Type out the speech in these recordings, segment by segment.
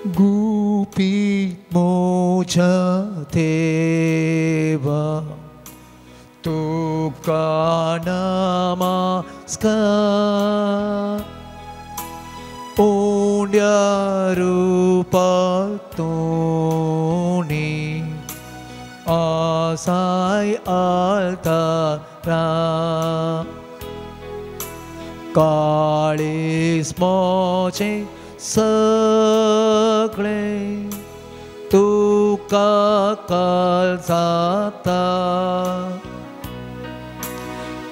गुपित मोक्षदेवा तुका नमस्कार पुण्यरूपतोनी आसाय altara काळीस्मोचे सगळे तुका काळजाता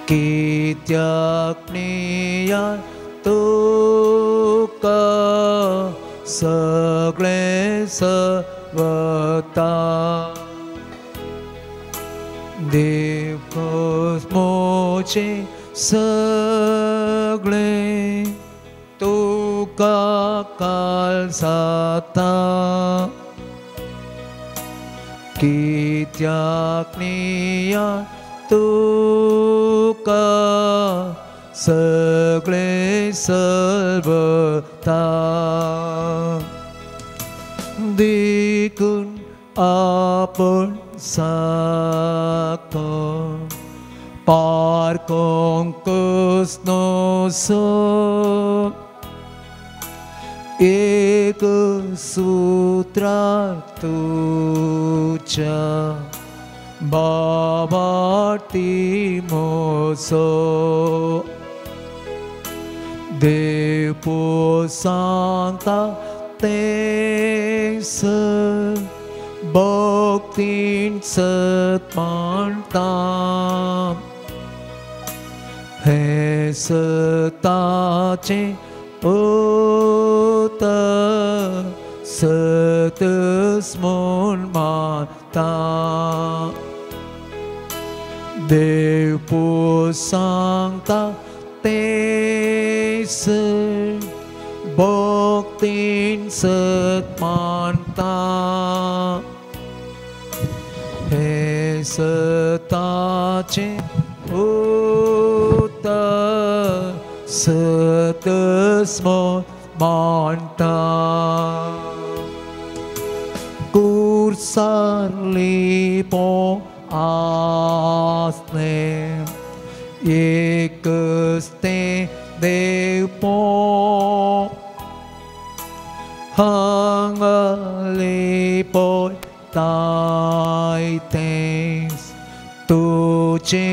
कित्याक नियाळ तुका सगळे सर्वता देव कोस्मोचे सगळे तुका काळजाता कित्याक नियाळ तुका सगळे सर्वता देखून आपण साको पारकोंकस्नो सो एक सूत्रार तुझ्या बाबाती मोसो देव सांगता तेस भक्तीन सत्मानता हे सताचे ओत सतस्मोन माता देव सांगता तेस भक्तीन सत्मानता हे सताचे ओत सतस्मोन मानता कुर्सारली पो आसने एकस्ते देव पो हंगली पो ताइतेस तुझे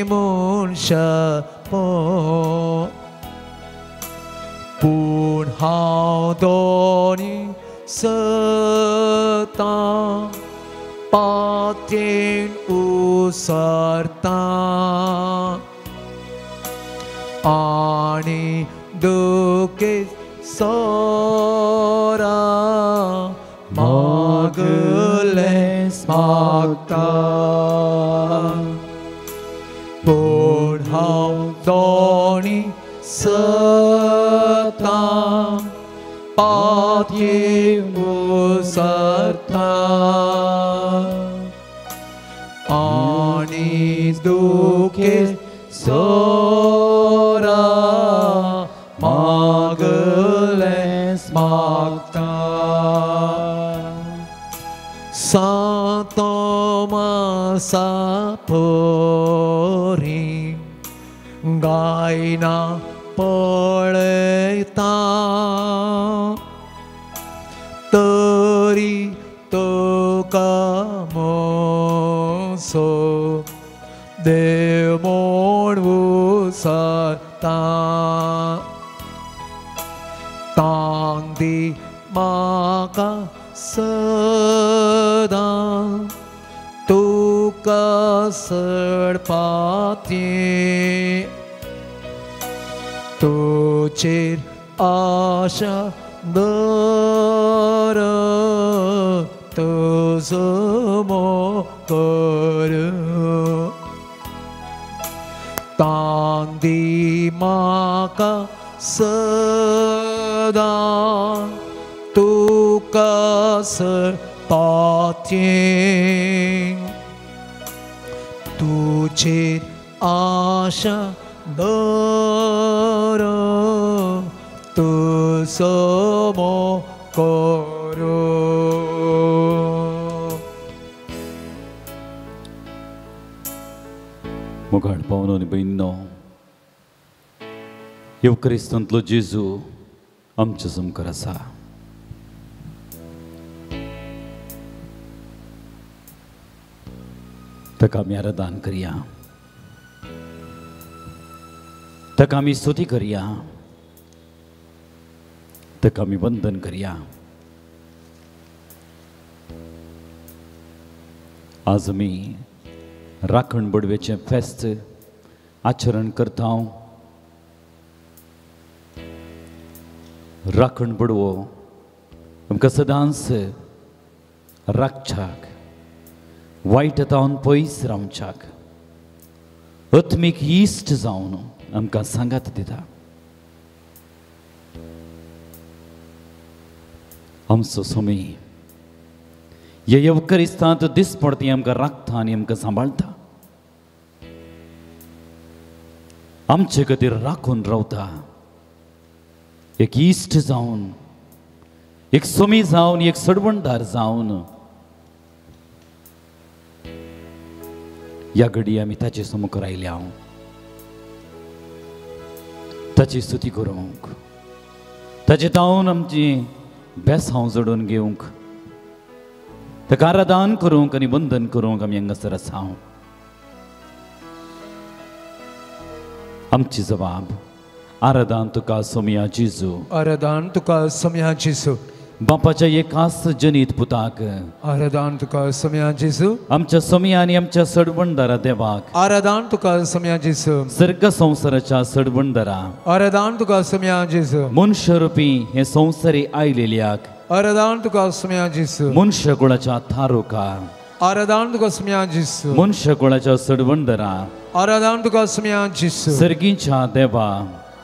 मुनशा पो पूर्ण हाव दोनी सता पात्येन उसरता आणि दुखे सोरा मागलेस मागता पूर्ण हाव दोनी सता पात्येन उसरता आणि दुखे सोरा मागलेस मागता सातोमासा पोरी गायना पळयता तरी तुका मोसो देव म्हूण उसरता तांग दी म्हाका सदां तुका सडपाचें तुजेर आशा दर तुजो मोकर तांग दी म्हाका सदां तुका सडपाचें तुजेर आशा दर तुजो मोकर करो। मुखार पावनो आनी भयणींनो, येवकरिस्तांतलो जेजू आमच्या समकार आसा. ताका आमी आराधना करया, ताका आमी स्तुती करया, ताका आमी वंदन करया. आज आमी राखण बडवेचें फेस्त आचरण करता. राखण बडवो आमकां सदांच राखच्याक, वायटांतावन पयस रावच्याक, आत्मीक इश्ट जावन आमकां सांगात दिता. आमचो स्वामी ह्या येवकरिस्तांत दिसपडटी आमकां राखता आनी आमकां सांबाळटा. आमचे खातीर राखून रावता. एक इश्ट जावन, एक स्वामी जावन, एक सडवणदार जावन ह्या घडी आमी ताचे समोर आयल्या. ताची स्तुती करूंक, ताचे तावन आमची बेसांव जोडून घेवंक, ताका आराधना करूंक आनी वंदन करूंक आमी हांगासर आसा. आमची जबाब आराधना तुका सोमया जेजू. आराधना तुका सोमया जेजू. बापाच्या एकाच जनीत पुताक. आराधना तुका सोमया जेजू. आमच्या सोमया आनी आमच्या सडवणदारा देवाक. आराधना तुका सोमया जेजू. सर्ग संवसाराच्या सडवणदारा. आराधना तुका सोमया जेजू. मनुष्य रुपी हे संवसारी आयलेल्याक. आराधना तुका सोमया जेजू. मनुष्य कुळाच्या थारोका. आराधना तुका सोमया जेजू. मनुष्य कुळाच्या सडवणदारा. आराधना तुका सोमया जेजू. सर्गीच्या देवा.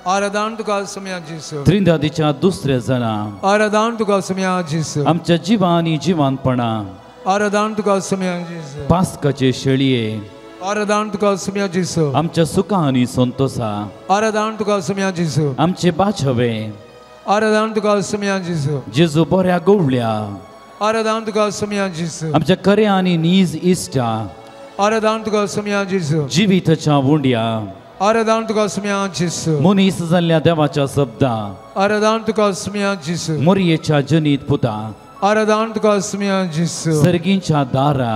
आराधना तुका सोमया जेजू. त्रिदादीच्या दुसऱ्या जना. आराधना तुका सोमया जेजू. आमच्या जिवानी जिवानपणा. आराधना तुका सोमया जेजू. पास्काचे शेळये. आराधना तुका सोमया जेजू. आमच्या सुखा आनी संतोषा. आराधना तुका सोमया जेजू. आमचे बाछवे. आराधना तुका सोमया जेजू. जेजू बऱ्या गवळ्या. आराधना तुका सोमया जेजू. आमच्या खऱ्या आनी नीज इश्टा. आराधना तुका सोमया जेजू. जिविताच्या वुंड्या. आराधना तुका सोमया जेजू. मनीस जाल्ल्या देवाच्या शब्दा. आराधना तुका सोमया जेजू. मोरयेच्या जनीत पुता. आराधना तुका सोमया जेजू. सर्गीच्या दारा.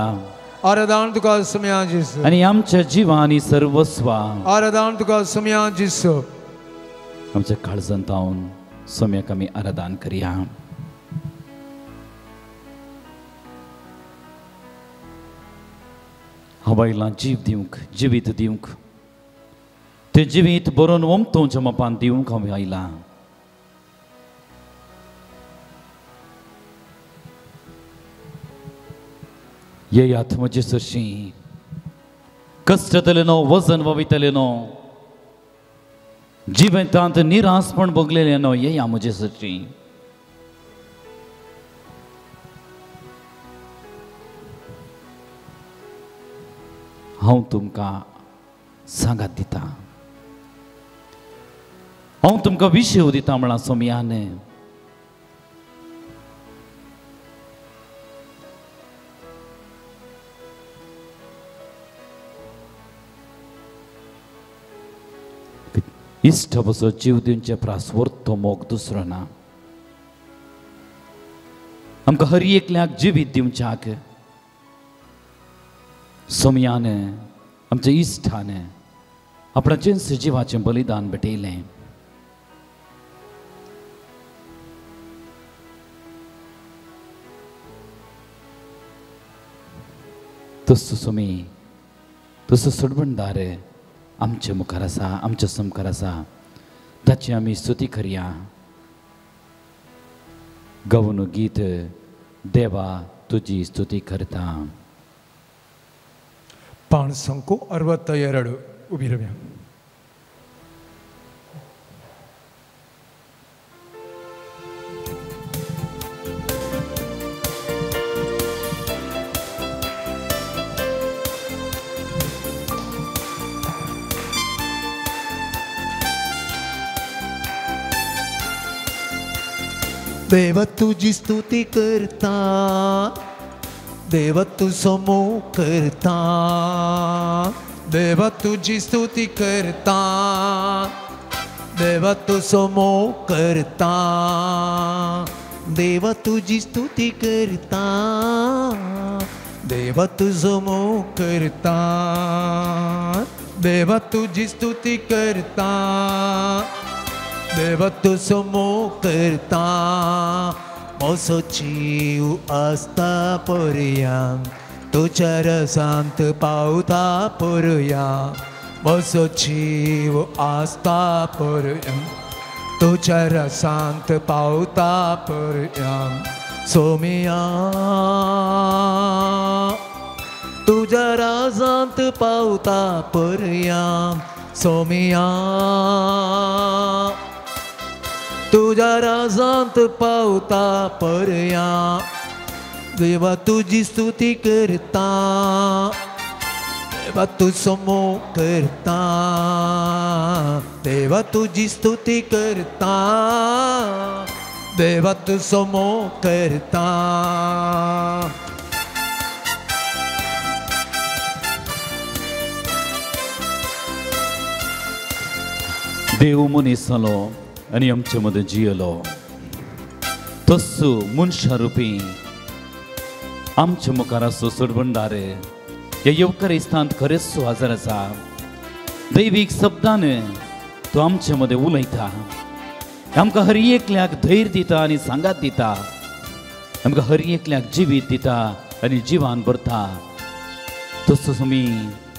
आराधना तुका सोमया जेजू. आनी आमच्या जिवानी सर्वस्वा. आराधना तुका सोमया जेजू. आमच्या काळजांतावन सोम्याक आमी आराधना करया. हवायला जीव दिवंक, जिवीत दिवंक, ते जिवीत बरोवन वमतोच्या मोपान दिवंक हांव आयला. येयात म्हजे सरशी. कश्टतले न्हू, वजन वयतले न्हू, जिवितांत निरासपण भोगलेले न्हू, येया म्हजे सरशी. हांव तुमकां सांगात दिता. हांव तुमकां विशेव दिता म्हणा सोमयान. इश्ट बसो जीव दिवचे प्रास व्हरतो मोग दुसरो ना. आमकां हर एकल्याक जिवीत दिवच्याक सोमयान आमच्या इश्टान आपणाचें सजिवाचें बलिदान भेटयलें. तसो सोमी, तसो सडवणदार आमच्या मुखार आसा, आमच्या समकार आसा. ताची आमी स्तुती करया. गवन गीत देवा तुजी स्तुती करता. पाण संको 62 उभी रव्या. देवा तुझी स्तुती करता देवा तू समोर करता देवा तुझी स्तुती करता देवा तू समोर करता देवा तुझी स्तुती करता देवा तू समोर करता देवा तुझी स्तुती करता देवा तू समोर करता मोसो जीव आस्ता पर्यंत तुझ्या रसांत पावता पर्यंत मोसो जीव आस्ता पर्यंत तुझ्या रसांत पावता पर्यंत सोमिया तुझ्या रसांत पावता पर्यंत सोमिया तुझ्या रसांत पावता पर्यंत देवा तुझी स्तुती करता देवा तू समोर करता देवा तुझी स्तुती करता देवा तू समोर करता देव मनीस जालो आनी आमचे मदें जियलो तस्सो मनशा रुपी आमच्या मुखार असो सोडबंडारे ह्या येवकारिस्तांत खरेंच सुवाजार आसा दैवीक शब्दान तो आमचे मदें उलयता आमकां हर एकल्याक धैर्य दिता आनी सांगात दिता आमकां हर एकल्याक जिवीत दिता आनी जिवान भरता तसो तुमी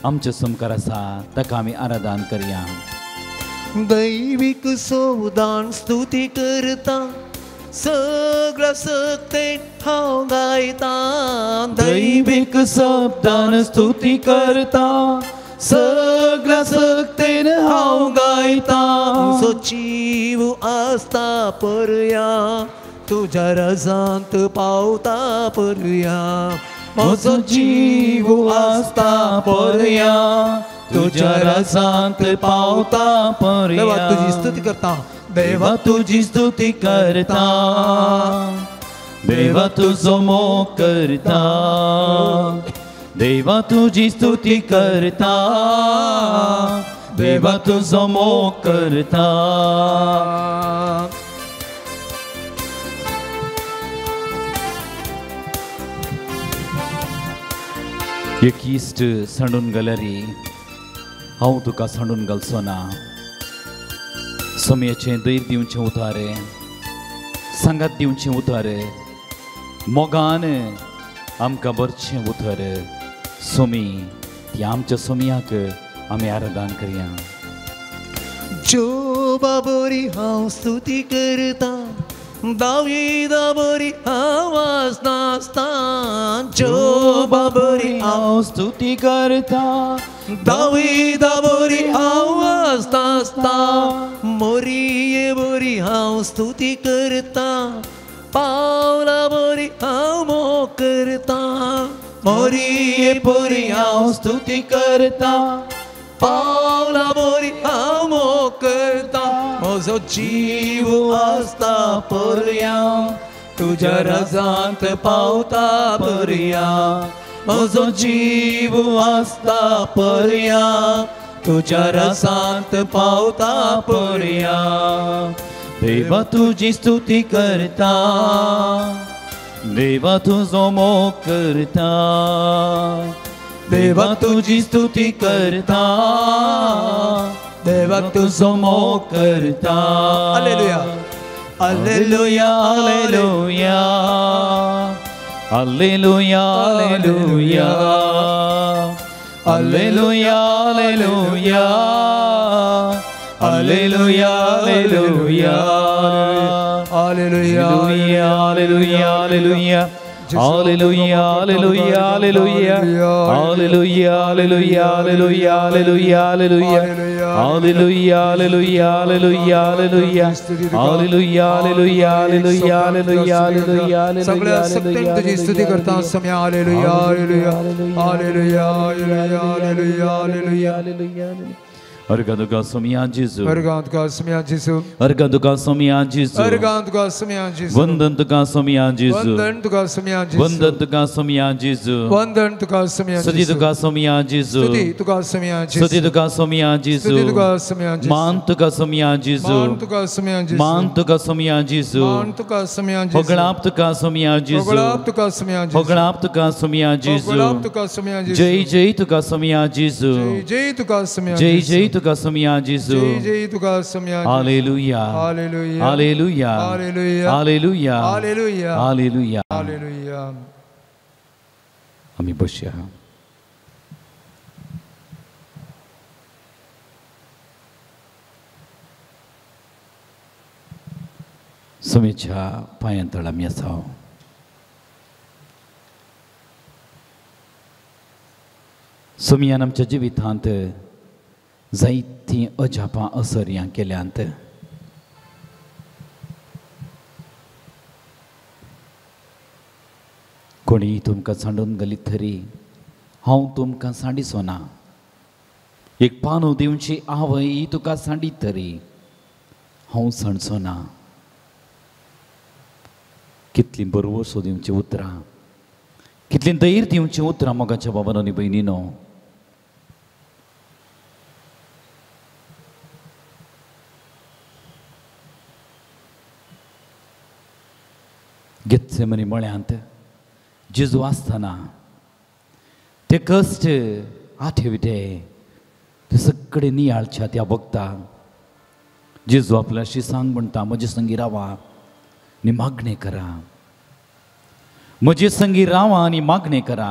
आमच्या समकार आसा ताका आमी आराधन करया दैविक सोदान स्तुती करता सगळ्या सक्तेन हांव गायता दैविक शब्दान स्तुती करता सगळ्या सक्तेन हांव गायता तुजो जीव आसता पर्यंत तुझ्या रसांत पावता पर्यंत म्हजो जीव आसता पर्यंत तुझ्या रसांत पावता देवा तुझी पर्यंत स्तुती करता देवा तुझी स्तुती करता देवा तुझो मोग करता देवा तुझी स्तुती करता देवा तुझो मोग करता एक इश्ट सांडून गेल्यारी हांव तुका सांडून घालचो ना समयाचें दैर दिवचें उतारे सांगात दिवचें उतारे मोगान आमकां बरचें उतर सोमी ती आमच्या सोमयाक आमी आराधन करया जोबा बरी हांव स्तुती करता दाविदा बरी हांव वाजता जोबा बरी हांव स्तुती करता दाविदा बरी हांव वाजता मोरिये बरी हांव स्तुती करता पावला बरी हांव मोग करता मोरिये बरी हांव स्तुती करता पावला बरी हांव मोग करता म्हजो जीव आसता पर्यंत तुझ्या रसांत पावता पर्यंत म्हजो जीव आसता पर्यंत तुझ्या रसांत पावता पर्यंत देवा तुझी स्तुती करता देवा तुझो मोग करता देवा तुझी स्तुती करता देवा तुझो मोग करता हालेलुया हालेलुया हालेलुया हालेलुया हालेलुया हालेलुया हालेलुया हालेलुया हालेलुया हालेलुया Hallelujah, hallelujah, hallelujah, hallelujah, hallelujah, hallelujah, hallelujah, hallelujah, hallelujah, hallelujah, hallelujah, hallelujah, hallelujah, hallelujah, hallelujah, hallelujah, सगळ्या सत्तेन तुझी स्तुती करता समय हालेलुया हालेलुया हालेलुया हालेलुया हालेलुया hallelujah Obrigado, Somia Jesus. Obrigado, Somia Jesus. Obrigado, Somia Jesus. Obrigado, Somia Jesus. Vandantuka Somia Jesus. Vandantuka Somia Jesus. Vandantuka Somia Jesus. Vandantuka Somia Jesus. Sudituka Somia Jesus. Sudituka Somia Jesus. Sudituka Somia Jesus. Sudituka Somia Jesus. Mantuka Somia Jesus. Mantuka Somia Jesus. Mantuka Somia Jesus. Mantuka Somia Jesus. Hoglaptuka Somia Jesus. Hoglaptuka Somia Jesus. Hoglaptuka Somia Jesus. Hoglaptuka Somia Jesus. Jai Jai Tuka Somia Jesus. Jai Jai Tuka Somia Jai Jesus. Jai Tuka Somia Jesus. Jai Jai Tuka Somia Jesus. Hallelujah. Hallelujah. Hallelujah. Hallelujah. Hallelujah. Hallelujah. Hallelujah. Hallelujah. आम्ही बसूया. समेच्या पायांतळ आमी आसाव. समियान आमच्या जिवितांत जायतीं अजापां असर्यां केल्यांत. कोणी तुमकां सांडून घालीत तरी हांव तुमकां सांडिचो ना. एक पानो दिवची आवय तुका सांडीत तरी हांव सांडचो ना. कितली बरोबर दिवची उतरां, कितली धैर्य दिवची उतरां मोगाच्या बाबानो आनी भयणीनो. गेत्सेमनी मळ्यांत जेजू आसतना ते कश्ट आठविते ते सगळे नियाळच्या त्या भक्तांक जेजू आपल्याशी सांग म्हणटा, म्हजे संगी रावा आनी मागणें करा. म्हजे संगी रावा आनी मागणें करा.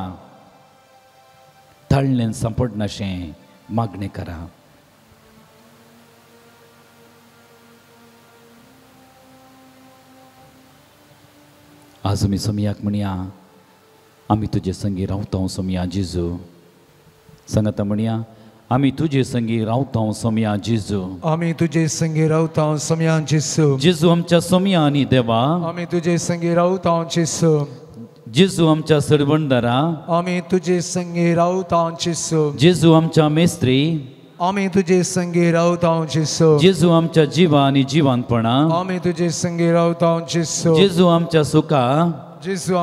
ताळ्ळें सांपडनाशें मागणें करा. आज आमी समयाक म्हणया, आमी तुजे संगी रावता समया जेजू. सांगाता म्हणया, आमी तुजे संगी रावता समया जेजू. आमी तुजे संगी रावता समया जेजू. जेजू आमच्या समया आनी देवा. आमी तुजे संगी रावता जेजू. जेजू आमच्या सरबंदारा. आमी तुजे संगी रावता जेजू. जेजू आमच्या मेस्त्री. आमी तुजे संगी रावता जेजू. जेजू आमच्या जिवा आनी जिवानपणा. आमी तुजे संगी रावता जेजू. जेजू आमच्या सुखा. जेजू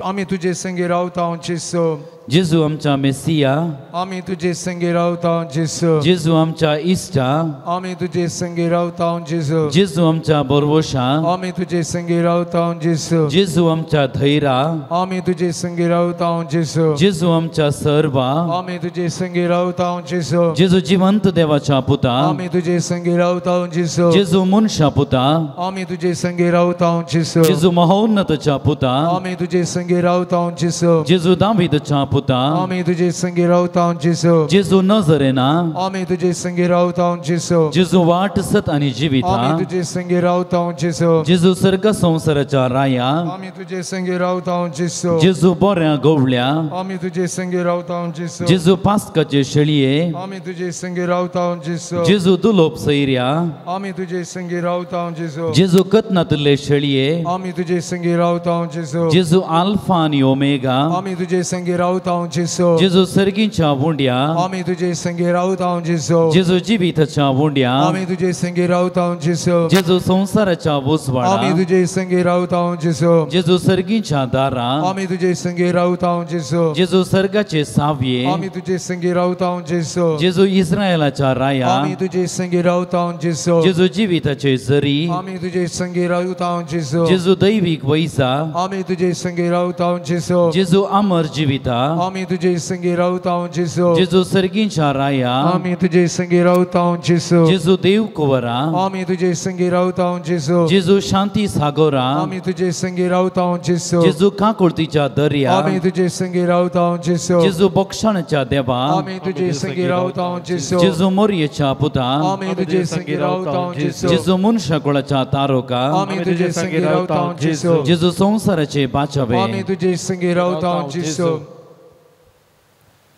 आमी तुजे संगी रावता जेजू. जेजू आमच्या मेसिया. आमी तुजे संगी रावता जेजू. जेजू आमच्या इष्टा. आमी तुजे संगी रावता जेजू. जेजू आमच्या बरवोशा. आमी तुजे संगी रावता जेजू. जेजू आमच्या धैर्या. आमी तुजे संगी रावता जेजू. जेजू आमच्या सर्वा. आमी तुजे संगी रावता जेजू. जेजू जिवंत देवाच्या पुता. आमी तुजे संगी रावता जेजू. जेजू मनशा पुता. आमी तुजे संगी रावता जेजू. जेजू महोन्नतच्या पुता. आमी तुजे संगी रावता जेजू. जेजू दावीदच्या पुता. आमी तुजे संगी रावता जेजू. जेजू नजरेना. आमी तुजे संगी रावता जेजू. जेजू वाट सत आनी जिविता. आमी तुजे संगी रावता जेजू. जेजू सर्ग संसाराच्या राया. आमी तुजे संगी रावता जेजू. जेजू बऱ्या गवळ्या. आमी तुजे संगी रावता जेजू. जेजू पास्काचे शेळये. आमी तुजे संगी रावता जेजू. जेजू दुलोप सैर्या. आमी तुजे संगी रावता जेजू. जेजू कतनातले शेळये. आमी तुजे संगी रावता जेजू. जेजू आल्फा आनी ओमेगा. आमी तुजे संगी रावता जेजू. जेजू सर्गीच्या वुंड्या. आमी तुजे संगी रावता जेजू. जेजू जिविताच्या वुंड्या. आमी तुजे संगी रावता जेजू. जेजू संसाराच्या आमी बुसवाडा. तुजे संगी रावता जेजू. जेजू सर्गीच्या दारा. आमी तुजे संगी रावता जेजू. जेजू सर्गाचे सावये. आमी तुजे संगी रावता जेजू. जेजू इस्रायलाच्या राया. आमी तुजे संगी रावता जेजू. जेजू जिविताचे जरी. आमी तुजे संगी रावता जेजू. जेजू दैविक वैसा. आमी तुजे संगी रावता जेजू. जेजू अमर जिविता. आमी तुजे संगी रावता जेजू. जेजू सर्गीच्या राया. आमी तुजे संगी रावता जेजू. जेजू देव कुवरा. आमी तुजे संगी रावता जेजू. जेजू शांती सागोरा. आमी तुजे संगी रावता जेजू. जेजू काकुळतीच्या दर्या. आमी तुजे संगी रावता जेजू. जेजू बक्षणाच्या देवा. आमी तुजे संगी रावता जेजू. जेजू मोरयेच्या पुता. आमी तुजे संगी रावता जेजू. जेजू मनुष्य कुळाच्या तारोका. आमी तुजे संगी रावता जेजू. जेजू संसाराचे बाचावे. आमी तुजे संगी रावता जेजू.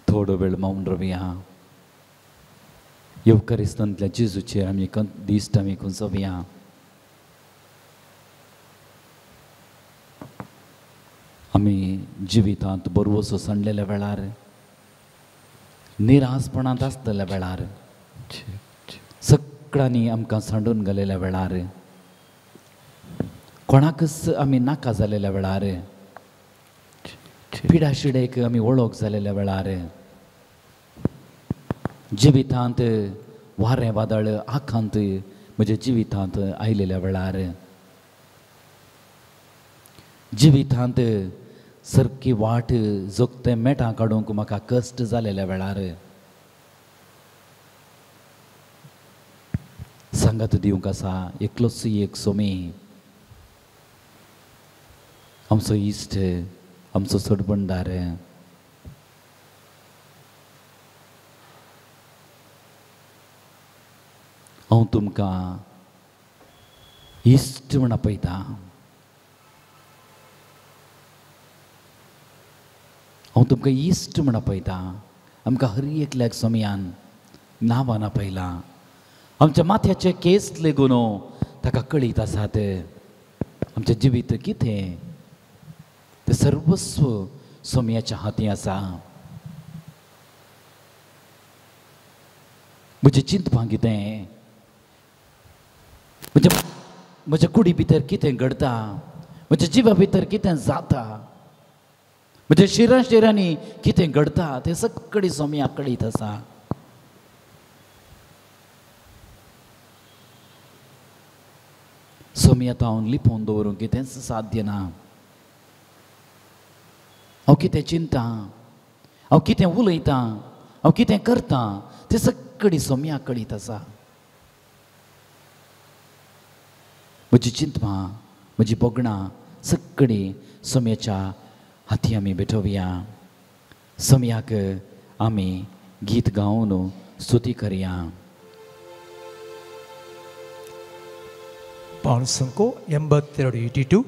थोडो वेळ मौन रवया. येवकारिस्तांतल्या जेजूचेर आमी दिश्ट आमी कुंचोवया. आमी जिवितांत बरवसो सांडलेल्या वेळार, निरासपणांत आसलेल्या वेळार दुकडांनी आमकां सांडून घालेल्या वेळार कोणाकच आमी नाका जालेल्या वेळार पिडा शिडेक आमी वळख जालेल्या वेळार जिवितांत वारें वादळ आखांत म्हज्या जिवितांत आयलेल्या वेळार जिवितांत सारकी वाट जगतें मेटां काडूंक म्हाका कश्ट जालेल्या वेळार सांगात दिवंक आसा एकलोच एक सोमी आमचो इश्ट आमचो सोडबंदार हांव तुमकां इश्ट म्हण आपयता हांव तुमकां इश्ट म्हण आपयता आमकां हर एकल्याक सोमयान नांवान आपयलां आमच्या माथ्याचे केस लेगून ताका कळीत आसात आमचें जिवीत कितें तें सर्वस्व सोमयाच्या हाती आसा म्हजें चिंतपां कितें म्हज्या कुडी भितर कितें घडटा म्हज्या जिवा भितर कितें जाता म्हज्या शिरांनी कितें घडटा तें सगळें सोमयाक कळीत आसा सोमयात हांव लिपोवन दवरूंक कितेंच साध्य ना हांव कितें चिंतां हांव कितें उलयतां हांव कितें करतां तें सगळें सोमयाक कळीत आसा म्हजी चिंतपां म्हजी बोगणां सगळीं सोमयाच्या हाती आमी भेटोवया सोमयाक आमी गीत गावन स्तुती करया पान संको 82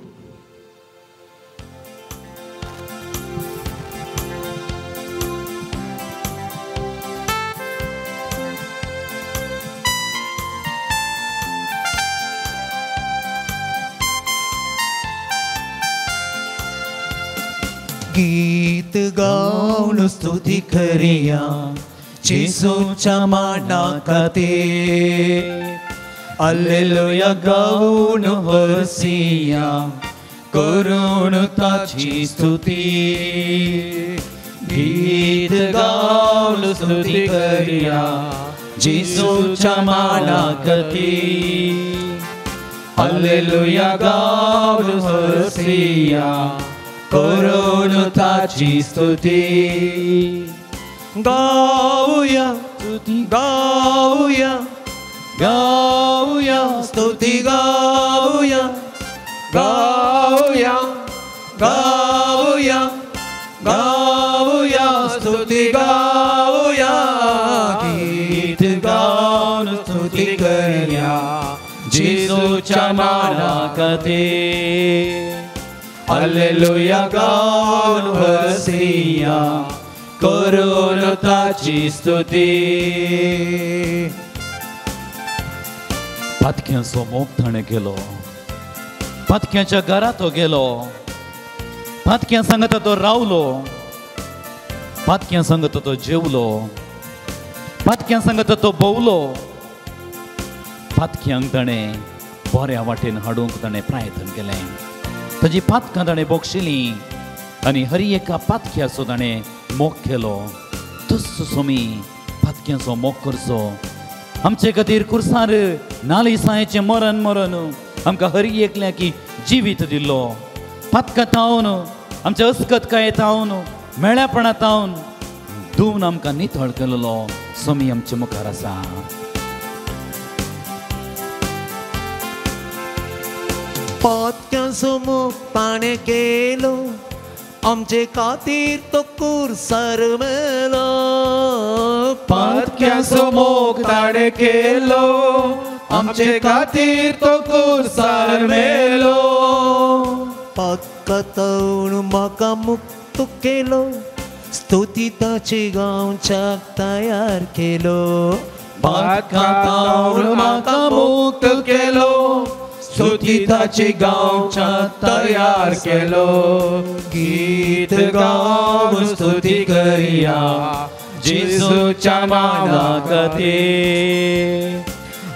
गीत गाऊन स्तुती करिया जेसूच्या माना खातीर Alleluia गाऊन हरसिया करून ताची स्तुती गीत गाऊन स्तुती करिया जेसूच्या माना खातीर Alleluia गाऊन हरसिया करून ताची स्तुती गाऊया स्तुती गाऊया गाऊया स्तुती गाऊया गाऊया गाऊया गाऊया स्तुती गाऊया गीत गाऊन स्तुती करूया जेसूच्या माना खातीर Alleluia गाऊन हरसिया करून ताची स्तुती पातक्यांचो मोग ताणें केलो पातक्याच्या घरा तो गेलो पातक्यां सांगता तो रावलो पातक्यां सांगता तो जेवलो पातक्यां सांगता तो भोवलो पातक्यांक ताणें बऱ्या वाटेन हाडूंक ताणें प्रयत्न केलें ताजी पातकां ताणें बोगशिलीं आनी हर एका पातक्याचो ताणें मोग केलो तसो सोमी पातक्यांचो मोग करचो आमचे खातीर कुर्सार नालिसायेचें मरण मरण आमकां हर एकल्याक जिवीत दिल्लो पातकां तावन आमच्या अस्कतकाये तावन मेळ्यापणा तावन धुवन आमकां नितळ केलेलो सोमी आमचे मुखार आसा पातक्यांचो मोग ताणें केलो आमचे खातीर तो कुर्सार मेलो पातक्यांचो मोग ताणें केलो आमचे खातीर तो कुर्सार मेलो पातकां तावन म्हाका मुक्त केलो स्तुती ताची गावच्याक तयार केलो पातकां तावन म्हाका मुक्त केलो स्तुती ताची गावच्याक तयार केलो गीत गावन स्तुती करूया जेसूच्या माना खातीर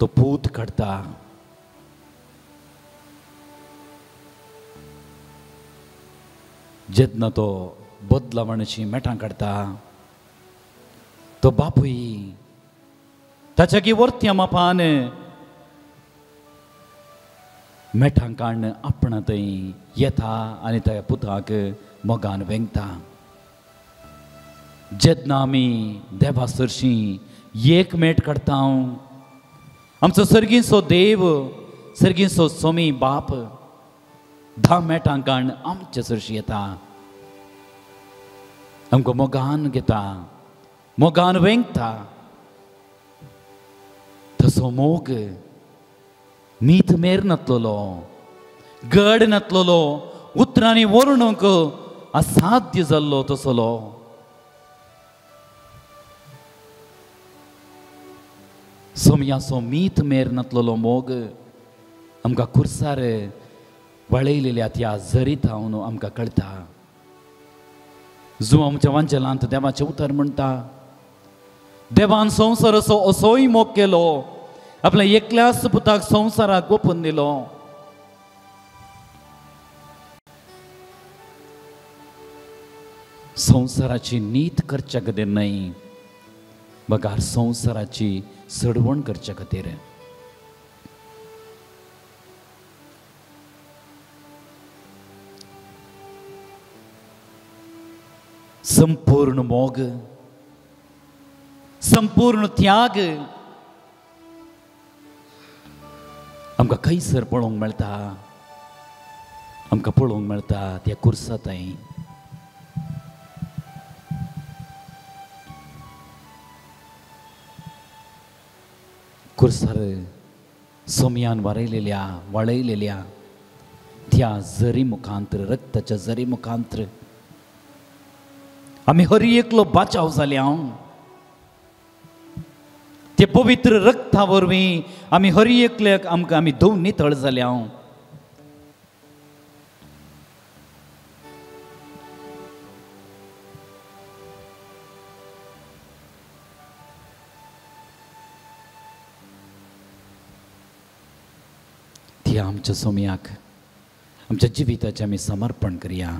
तो पूत काढता. जेन्ना तो बदलावणची मेटां काढता तो बापूय ताच्या की वर्त्या मापान मेठां काडून आपणा थंय येता आनी त्या पुताक मोगान वेंगता. जेन्ना आमी देवा सरशी एक मेट काडटा आमचो सर्गीचो देव सर्गीचो सोमी बाप 10 मेटां काडून आमचे सरशी येता. आमकां मोगान घेता मोगान वेंगता. तसो मोग मीत मेर नातलोलो गड नातलोलो उतरांनी वर्णूंक असाध्य जाल्लो तसलो. सोमयाचो मीत मेर नातलोलो मोग आमकां कुर्सार वळयलेल्या त्या झरीत हांव आमकां कळटा. जो आमच्या वांचलांत देवाचें उतर म्हणटा देवान संवसार असोय मोग केलो आपल्या एकल्याच पुताक संवसाराक ओपून दिलो. संवसाराची नीत करच्या खातीर न्हय बगार संवसाराची सडवण करच्या खातीर. संपूर्ण मोग संपूर्ण त्याग आमकां खंयसर पळोवंक मेळटा. आमकां पळोवंक मेळटा त्या कुर्सांतय. कुर्सार सोमयान वळयलेल्या त्या झरी मुखांतर रक्ताच्या झरी मुखांतर आमी हर एकलो बाचाव जाले. ते पवित्र रक्ता वरवीं आमी हर एकल्याक आमकां आमी धुवन नितळ जाले. ती आमच्या सोमयाक आमच्या जिविताचें आमी समर्पण करया.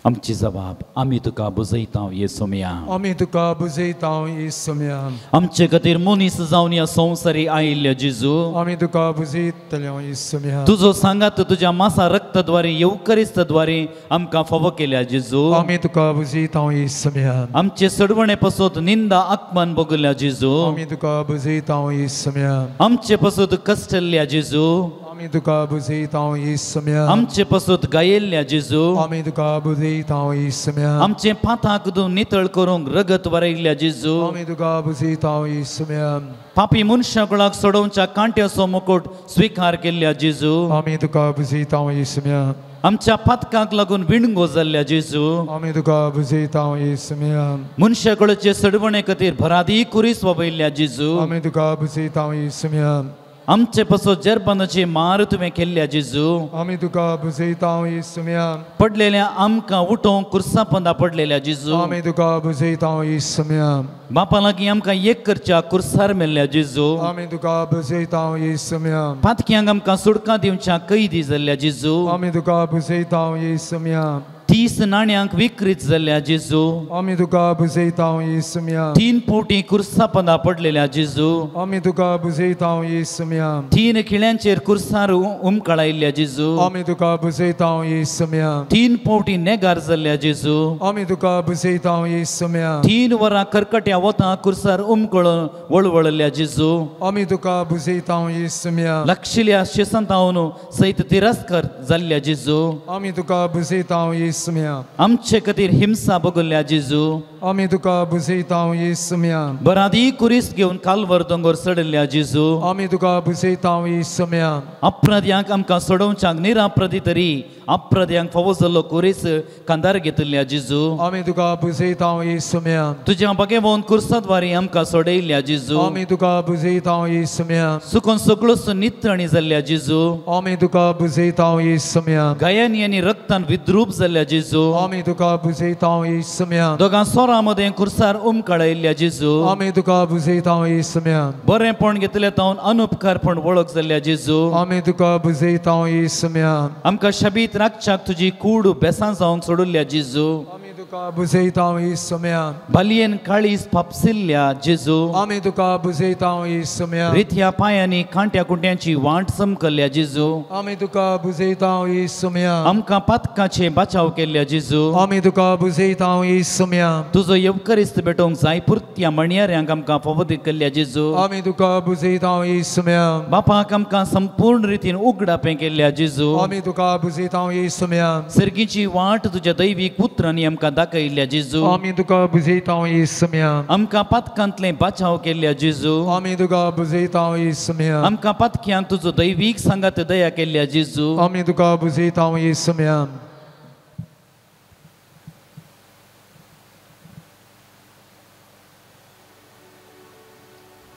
आमची जबाब आमी तुका बुजयता ये सोमया. आमी तुका बुजयता ये सोमया. आमचे खातीर मनीस जावन ह्या संवसारी आयिल्ल्या जेजू आमी तुका बुजयतले ये सोमया. तुजो सांगात तुज्या मासा रक्ताद्वारे येवकरिस्ताद्वारे आमकां फावो केल्या जेजू. आमी तुका बुजयता ये सोमया. आमचे सडवणे पासत निंदा अपमान भोगल्या जेजू. आमी तुका बुजयता ये सोमया. आमचे पासत कश्टल्ल्या जेजू. आमी तुका बुजयता ये सोमया. आमचे पासत गायल्ल्या जेजू. आमी तुका बुजयता ये सोमया. आमचे पाताक धुवन नितळ करूंक रगत वरयल्ल्या जेजू. आमी तुका बुजयता ये सोमया. पापी मनशाकुळाक सोडोवच्या कांट्याचो मुकुट स्वीकार केल्ल्या जेजू. आमी तुका बुजयता ये सोमया. आमच्या पातकाक लागून विणगो जाल्ल्या जेजू. आमी तुका बुजयता ये सोमया. मनशाकुळाचे सडवणे खातीर भरादी कुरीस वबयल्ल्या जेजू. आमी तुका बुजयता ये सोमया. आमचे पासत जरपणाचे मार तुवें केल्ल्या जेजू. आमी तुका बुजयता ये सोमया. पडलेल्या आमकां उठोवंक कुर्सा पंदा पडलेल्या जेजू. आमी तुका बुजयता ये सोमया. बापा लागीं आमकां एक करच्या कुर्सार मेल्ल्या जेजू. आमी तुका बुजयता ये सोमया. पातक्यांक आमकां सुडकां दिवच्या कैदी जाल्ल्या जेजू. आमी तुका बुजयता ये सोमया. 30 नाण्यांक विक्रीत जाल्ल्या जेजू. आमी तुका बुजयता ये सोमया. 3 फावटी कुर्सा पंदा पडलेल्या जेजू. आमी तुका बुजयता ये सोमया. 3 खिळ्यांचेर कुर्सार उमकळायल्ल्या जेजू. आमी तुका बुजयता ये सोमया. 3 फावटी नेगार जाल्ल्या जेजू. आमी तुका बुजयता ये सोमया. 3 वरां कर्कट्या वतां कुर्सार उमकळून वळवळल्या जेजू. आमी तुका बुजयता ये सोमया. लक्षिल्या शेसंतावन सयत तिरस्कार जाल्ल्या जेजू. आमी तुका बुजयता ये सोमया. आमचे खातीर हिंसा भोगल्ल्या जेजू. आमी तुका बुजयता ये सोमया. बरादी कुरीस घेवन कालवर दोंगर चडल्ल्या जेजू. आमी तुका बुजयता ये सोमया. अपराध्यांक आमकां सोडोवच्याक निरापराधी तरी अपराध्यांक फावो जाल्लो कुरीस कांदार घेतिल्ल्या जेजू. आमी तुका बुजयता ये सोमया. तुज्या बगेवून कुर्साद्वारे आमकां सोडयल्ल्या जेजू. आमी तुका बुजयता ये सोमया. चुकून सगळोच नितळणी जाल्ल्या जेजू. आमी तुका बुजयता ये सोमया. गायांनी आनी रक्तान विद्रूप जाल्ल्या जेजू. आमी तुका बुजयता ये सोमया. दोगां सोरा वारामध्ये खुर्सार कळयल्ल्या जेजू आमी तुका बुजयता येसुम्या बरेपण घेतले तावन अनुपकारपण वळख जाल्ल्या जेजू आमी तुका बुजयता येसुम्या आमकां शबीत राखच्याक तुजी कूड बेसां जावंक सोडुल्ल्या जेजू आमी तुका बुजयता येसुम्या बालयेन काळीज फापसिल्ल्या जेजू आमी तुका बुजयता येसुम्या रित्या पायांनी कांट्या कुंट्यांची वांट समकल्ल्या जेजू आमी तुका बुजयता येसुम्या आमकां पातकाचे बचाव केल्ल्या जेजू आमी तुका बुजयता येसुम्या तुजो येवकरिस्त भेटोवंक जाय पुर्त्या मणयाऱ्यांक आमकां फवत केल्ल्या जेजू आमी तुका बुजयता येसुम्या बापाक आमकां संपूर्ण रितीन उगडापें केल्ल्या जेजू आमी तुका बुजयता येसुम्या सर्गीची वाट तुज्या दैवीक पुत्रांनी आमकां दाखयल्ल्या जेजू आमी तुका बुजयता येसुम्या आमकां पातकांतले बचाव केल्ल्या जेजू आमी तुका बुजयता येसुम्या आमकां पातक्यांक तुजो दैवीक सांगात दया केल्ल्या जेजू आमी तुका बुजयता येसुम्या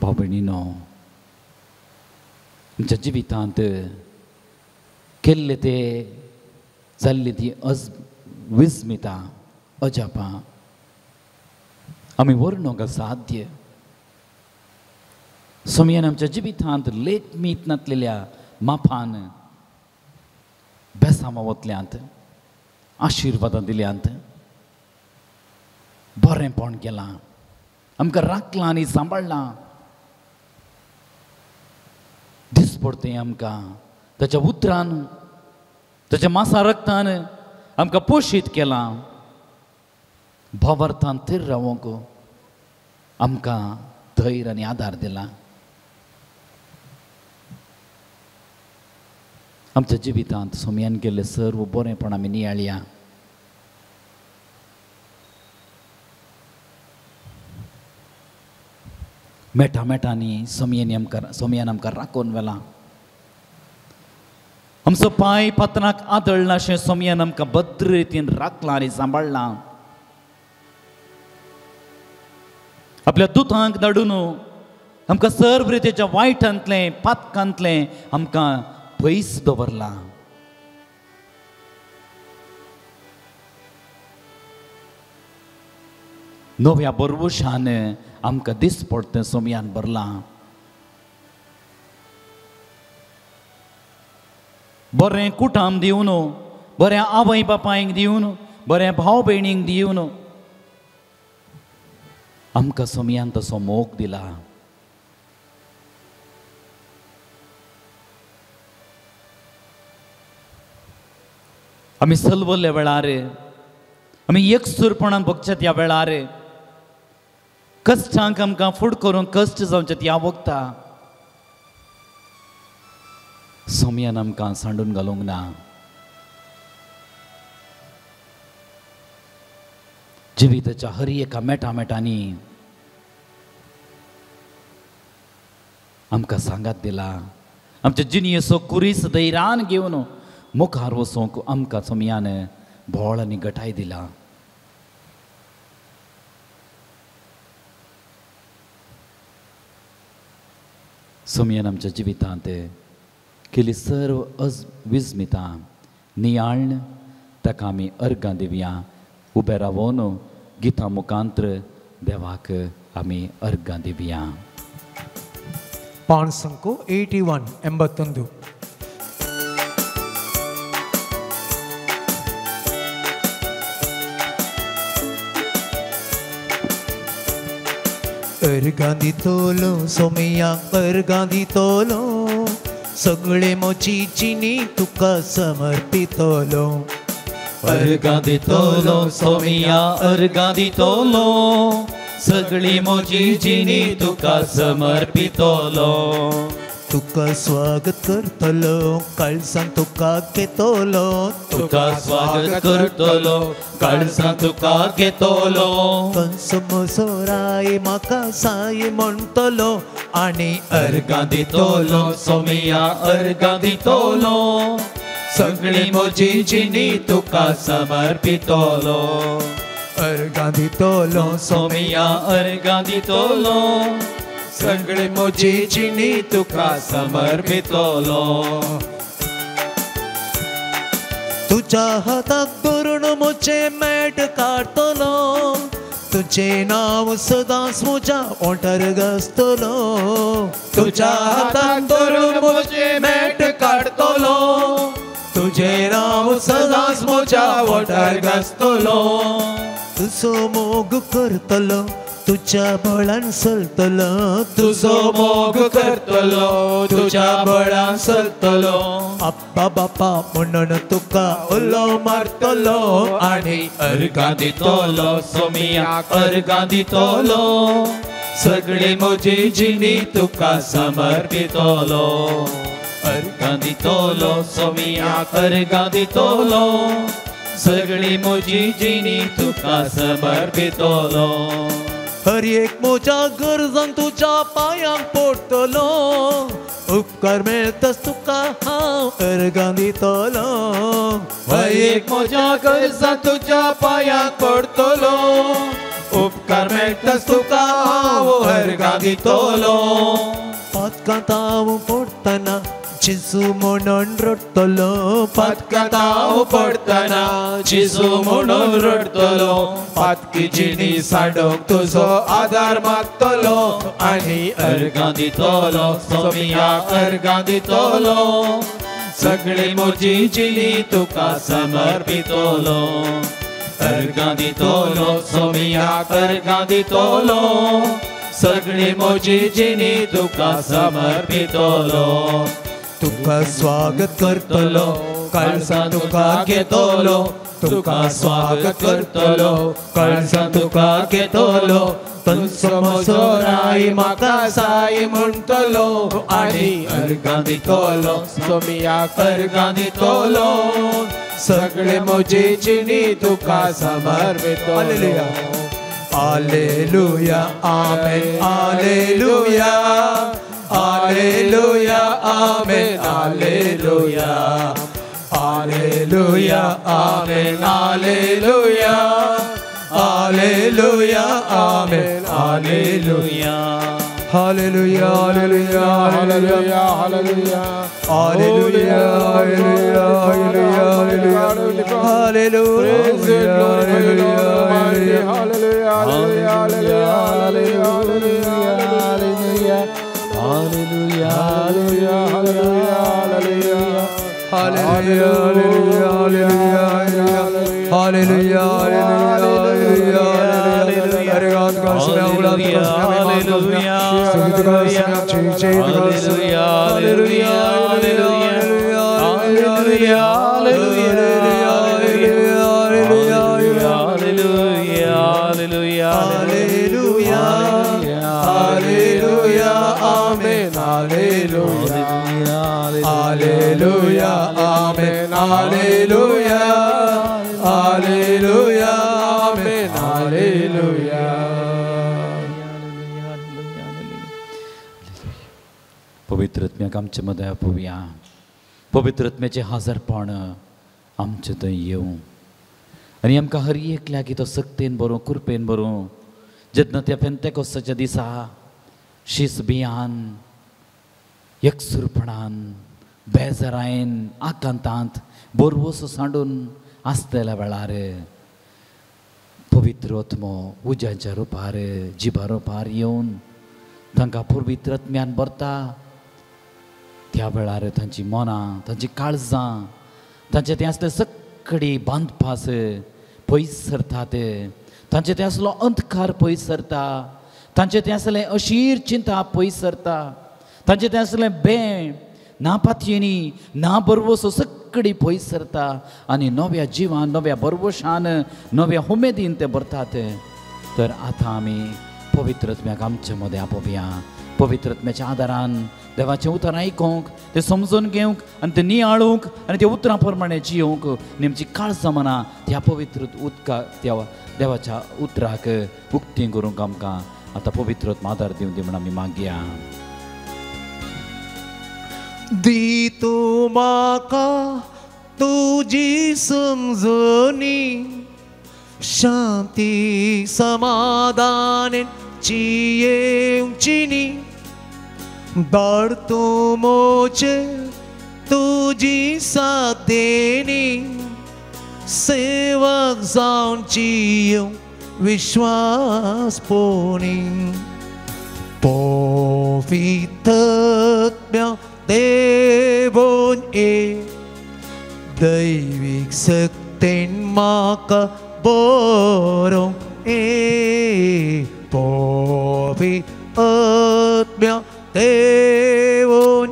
भाव भयणीनो आमच्या जिवितांत केल्ले ते जाल्ली ती विस्मिता अजापां आमी वर्णोंक असाध्य सोमयान आमच्या जिवितांत लेख मीत नातलेल्या माफान बेसामावतल्यांत आशिर्वादां दिल्यांत बरेंपण केलां आमकां राखलां आनी सांबाळलां दिसपडतें आमकां ताच्या उतरान ताच्या मासा रक्तान आमकां पोशीत केलां भवार्थान थीर रावूंक आमकां धैर्य आनी आदार दिला आमच्या जिवितांत सोमयान केल्लें सर्व बरेंपण आमी नियाळया मेटांनी सोमयान आमकां राखून व्हेलां आमचो पांय पात्रांक आदळना अशें सोमयान आमकां भद्र रितीन राखलां आनी सांबाळलां आपल्या दुतांक धाडून आमकां सर्व रितीच्या वायटांतलें पातकांतलें आमकां पयस दवरलां नव्या बरवशान आमकां दिसपडतें सोमयान भरलां बरें कुटाम दिवन बऱ्या आवय बापायक दिवन बऱ्या भाव भयणींक दिवन आमकां सोमयान तसो मोग दिला आमी सलवल्ल्या वेळार आमी एकसूरपणान भोगच्यात ह्या वेळार कश्टांक आमकां फूड करूंक कश्ट जावचें ह्या वखदां सोमयान आमकां सांडून घालूंक ना जिविताच्या हर एका मेटांनी आमकां सांगात दिला आमच्या जिणयेचो कुरीस धैर्यान घेवन मुखार वचूंक आमकां सोमयान भोळ आनी घटाय दिला सोमयान आमच्या जिवितांत केली सर्व विस्मितां नियाळण ताका आमी अर्गां दिवया उबे रावून गितां मुखांतर देवाक आमी अर्गां दिवया पाण संको 81 81 अर्गां दितलो सोमयाक अर्गां दितलो सगळे मोचीची नी तुका समर्पितलो अर्गां दितलो सोमया अर्गां दितलो सगळी मोचीची नी तुका समर्पितलो तुका स्वागत करतलो काळजान तुका घेतलो तुका स्वागत करतलो काळजां तुका घेतलो कंस मोसोराय म्हाका साय म्हणटलो आनी अर्गां दितलो सोमया अर्गां दितलो सगळी मोचीची नी तुका समर्पितलो अर्गां दितलो सोमया अर्गां दितलो सगळे मोचीची नी तुका समर्पितलो तुझ्या हाताक धरून मोचे मेट काढतलो तुझे नाव सदांच म्हज्या ओंठार घासतलो तुझ्या हाताक धरून म्हजे मेट काडतलो तुझे नाव सदांच म्हज्या ओंठार घासतलो तुजो मोग करतलो तुझ्या बळान चलतलो तुजो मोग करतलो तुझ्या बळान चलतलो आप्पा बापा म्हणून तुका उलो मारतलो आनी अर्गां दितलो सोमियाक अर्गां दितलो सगळी म्हजी जिणी तुका समर्पितलो अर्गां दितलो सोमियाक अर्गां दितलो सगळी म्हजी जिणी तुका समर्पितलो हर एक म्हज्या गरजांक तुज्या पांयांक पडटलो उपकार मेळटस तुका हांव अर्गां दितलो हर एक म्हज्या गरजांक तुज्या पांयांक पडटलो उपकार मेळटस तुका हांव अर्गां दितलो पातकांत हांव पडटना जेजू म्हणून रडतलो पातकांत हांव पडटना जेजू म्हणून रडतलो पातकी जिणी साडोवंक तुजो आदार मागतलो आनी अर्गां दितलो सोमियाक अर्गां दितलो सगळी म्हजी जिणी तुका समर्पितलो अर्गां दितलो सोमियाक अर्गां दितलो सगळी म्हजी जिणी तुका समर्पितलो तुका स्वागत करतलो काळजा तुका घेतलो तुका स्वागत करतलो काळजा तुका घेतलो तंचो म्हजो राई म्हाका साई म्हणटलो आनी अर्गां दितलो सोमियाक अर्गां दितलो सगळे म्हजी जिणी तुका समर्पितलो हालेलुया आमेन हालेलुया हालेलुया आमेन हालेलुया हालेलुया आमेन हालेलुया हालेलुया आमेन हालेलुया हालेलुया हालेलुया हालेलुया हालेलुया हालेलुया हालेलुया हालेलुया Hallelujah, Amen, Hallelujah, Hallelujah, Amen, Hallelujah. पवित्र आत्म्याक आमचे मदें आपोवया पवित्र आत्म्याचे हजारपण आमचे थंय येवं आनी आमकां हर एकल्याक तो सक्तीन बरो कृपेन बरो जेन्ना त्या पेंतेकोस्ताच्या दिसा शिसबियान एकसुरपणान बेजारायेन आकांतांत बोरवोसो सांडून आसतल्या वेळार पवित्र आत्मो उज्याच्या रुपार जिबा रुपार येवन तांकां पवित्र आत्म्यान भरता त्या वेळार तांची मनां तांची काळजां तांचे तें आसलें सगळी बांदपास पयस सरतात तांचे तें आसलो अंधकार पयस सरता तांचे तें आसलें अशीर चिंता पयस सरता तांचे तें आसलें बें ना पातयेनी ना बरवसो सगळी पयस सरता आनी नव्या जिवान नव्या बरवशान नव्या उमेदीन ते भरतात तर आतां आमी पवित्र आत्म्याक आमचे मदें आपोवया पवित्र आत्म्याच्या आदारान देवाचें उतर आयकूंक तें समजून घेवंक आनी तें नियाळूंक आनी त्या उतरां प्रमाणे जियोंक आमची काळजां मनां ह्या पवित्र उदका त्या देवाच्या उतराक उक्ती करूंक आमकां आतां पवित्र आत्मा आदार दिवं दी म्हण आमी मागया दी तूं म्हाका तुजी समजणी शांती समाधान जियेवची नी धाड तूं मोचे तुजी साथ देनी सेवक जावन जियोवंक विश्वास पोणी पोवितज्ञ देवोन दैविक सक्तेन म्हाका बरों पोवितज्ञ देवोन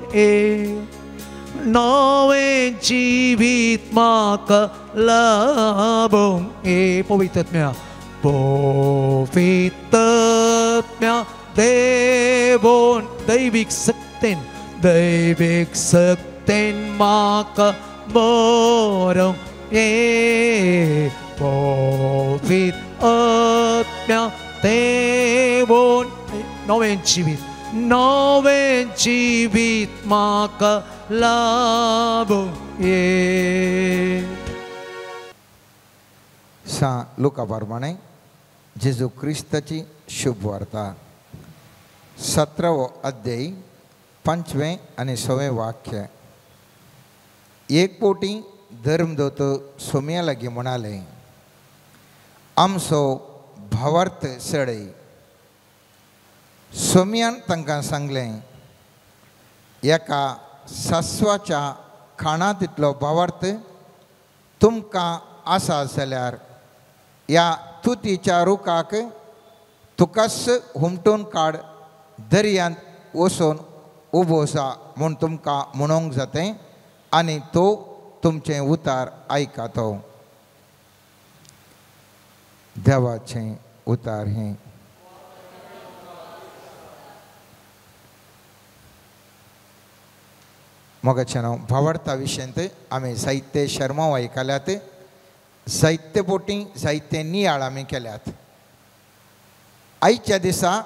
नवें जिवीत म्हाका लाभों पोवितज्ञ देवोन दैविक सक्तेन म्हाका बरों पोवितज्ञ देवोन नवें जिवीत म्हाका लाभों सा लुका प्रमाणे जेजू क्रिस्ताची शुभ वार्ता 17 अध्याय 5वें आणि 6वें वाक्य. एक पोटी धर्मदूत सोम्या लागी म्हणाले, आमचो भावार्थ सडय. सोम्यान तांकां सांगलें, एका सासवाच्या खाणा तितलो भावार्थ तुमकां आसा जाल्यार या तुतीच्या रुखाक तुकास हुमटून काड, दर्यांत वचून उबो जा म्हूण तुमकां म्हणूंक जातें आनी तो तुमचें उतार आयकातो. देवाचें उतार हें. मोगाचें भावार्था विशयंत आमी जायते शर्मा आयकल्यात, जायते पोटी जायते नियाळ आमी केल्यात. आयच्या दिसा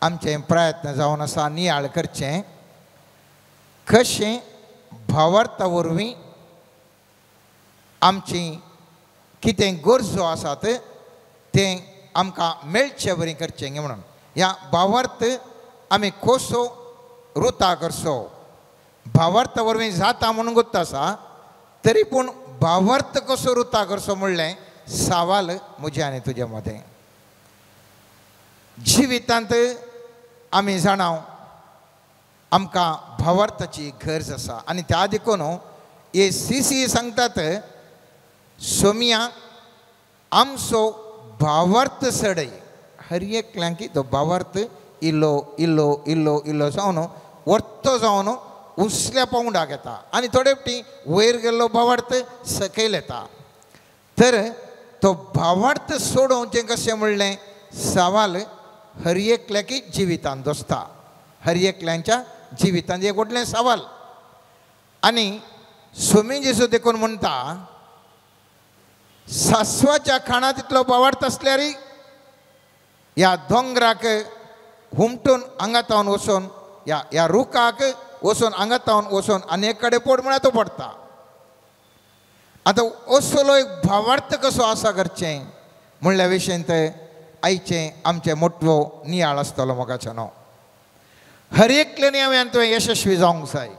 आमचे प्रयत्न जावन आसा नियाळ करचें कशें भावार्था वरवीं आमची कितें गरजो आसात तें आमकां मेळचे बरें करचें म्हणून ह्या भावार्थ आमी कसो रुता करचो. भावार्थ वरवीं जाता म्हणून गुत्त आसा, तरी पूण भावार्थ कसो रुता करचो म्हणलें सवाल म्हजे आनी तुजे मदें. जिवितांत आमी जाणाव आमकां भावार्थाची गरज आसा आनी त्या देखून हे सीसी सांगतात, सोम्या आमचो भावार्थ सडय. हर एकल्यांकी तो भावार्थ इल्लो इल्लो इल्लो इल्लो जावन वर्तो जावन उसल्या पावंडाक येता आनी थोडे फावटी वयर गेल्लो भावार्थ सकयल येता. तर तो भावार्थ सोडोवचें कशें म्हणलें सवाल हर एकल्याकी जिवितांत दोसता. हर एकल्यांच्या जिवितांत एक व्हडलें सवाल. आनी सोमी जेजू देखून म्हणटा, सासवाच्या खाणा तितलो भावार्थ आसल्यार ह्या दोंगराक हुमटून हांगातावन वचून ह्या रुखाक वचून हांगातावन वचून आनीक कडेन पड म्हळ्यार तो पडटा. आतां असलो एक भावार्थ कसो आसा करचें म्हणल्या विशयंत आयचें आमचें मोठो नियाळ आसतलो मोगाचें न्हू. हर एकल्यानी हांवें तुवें यशस्वी जावंक जाय.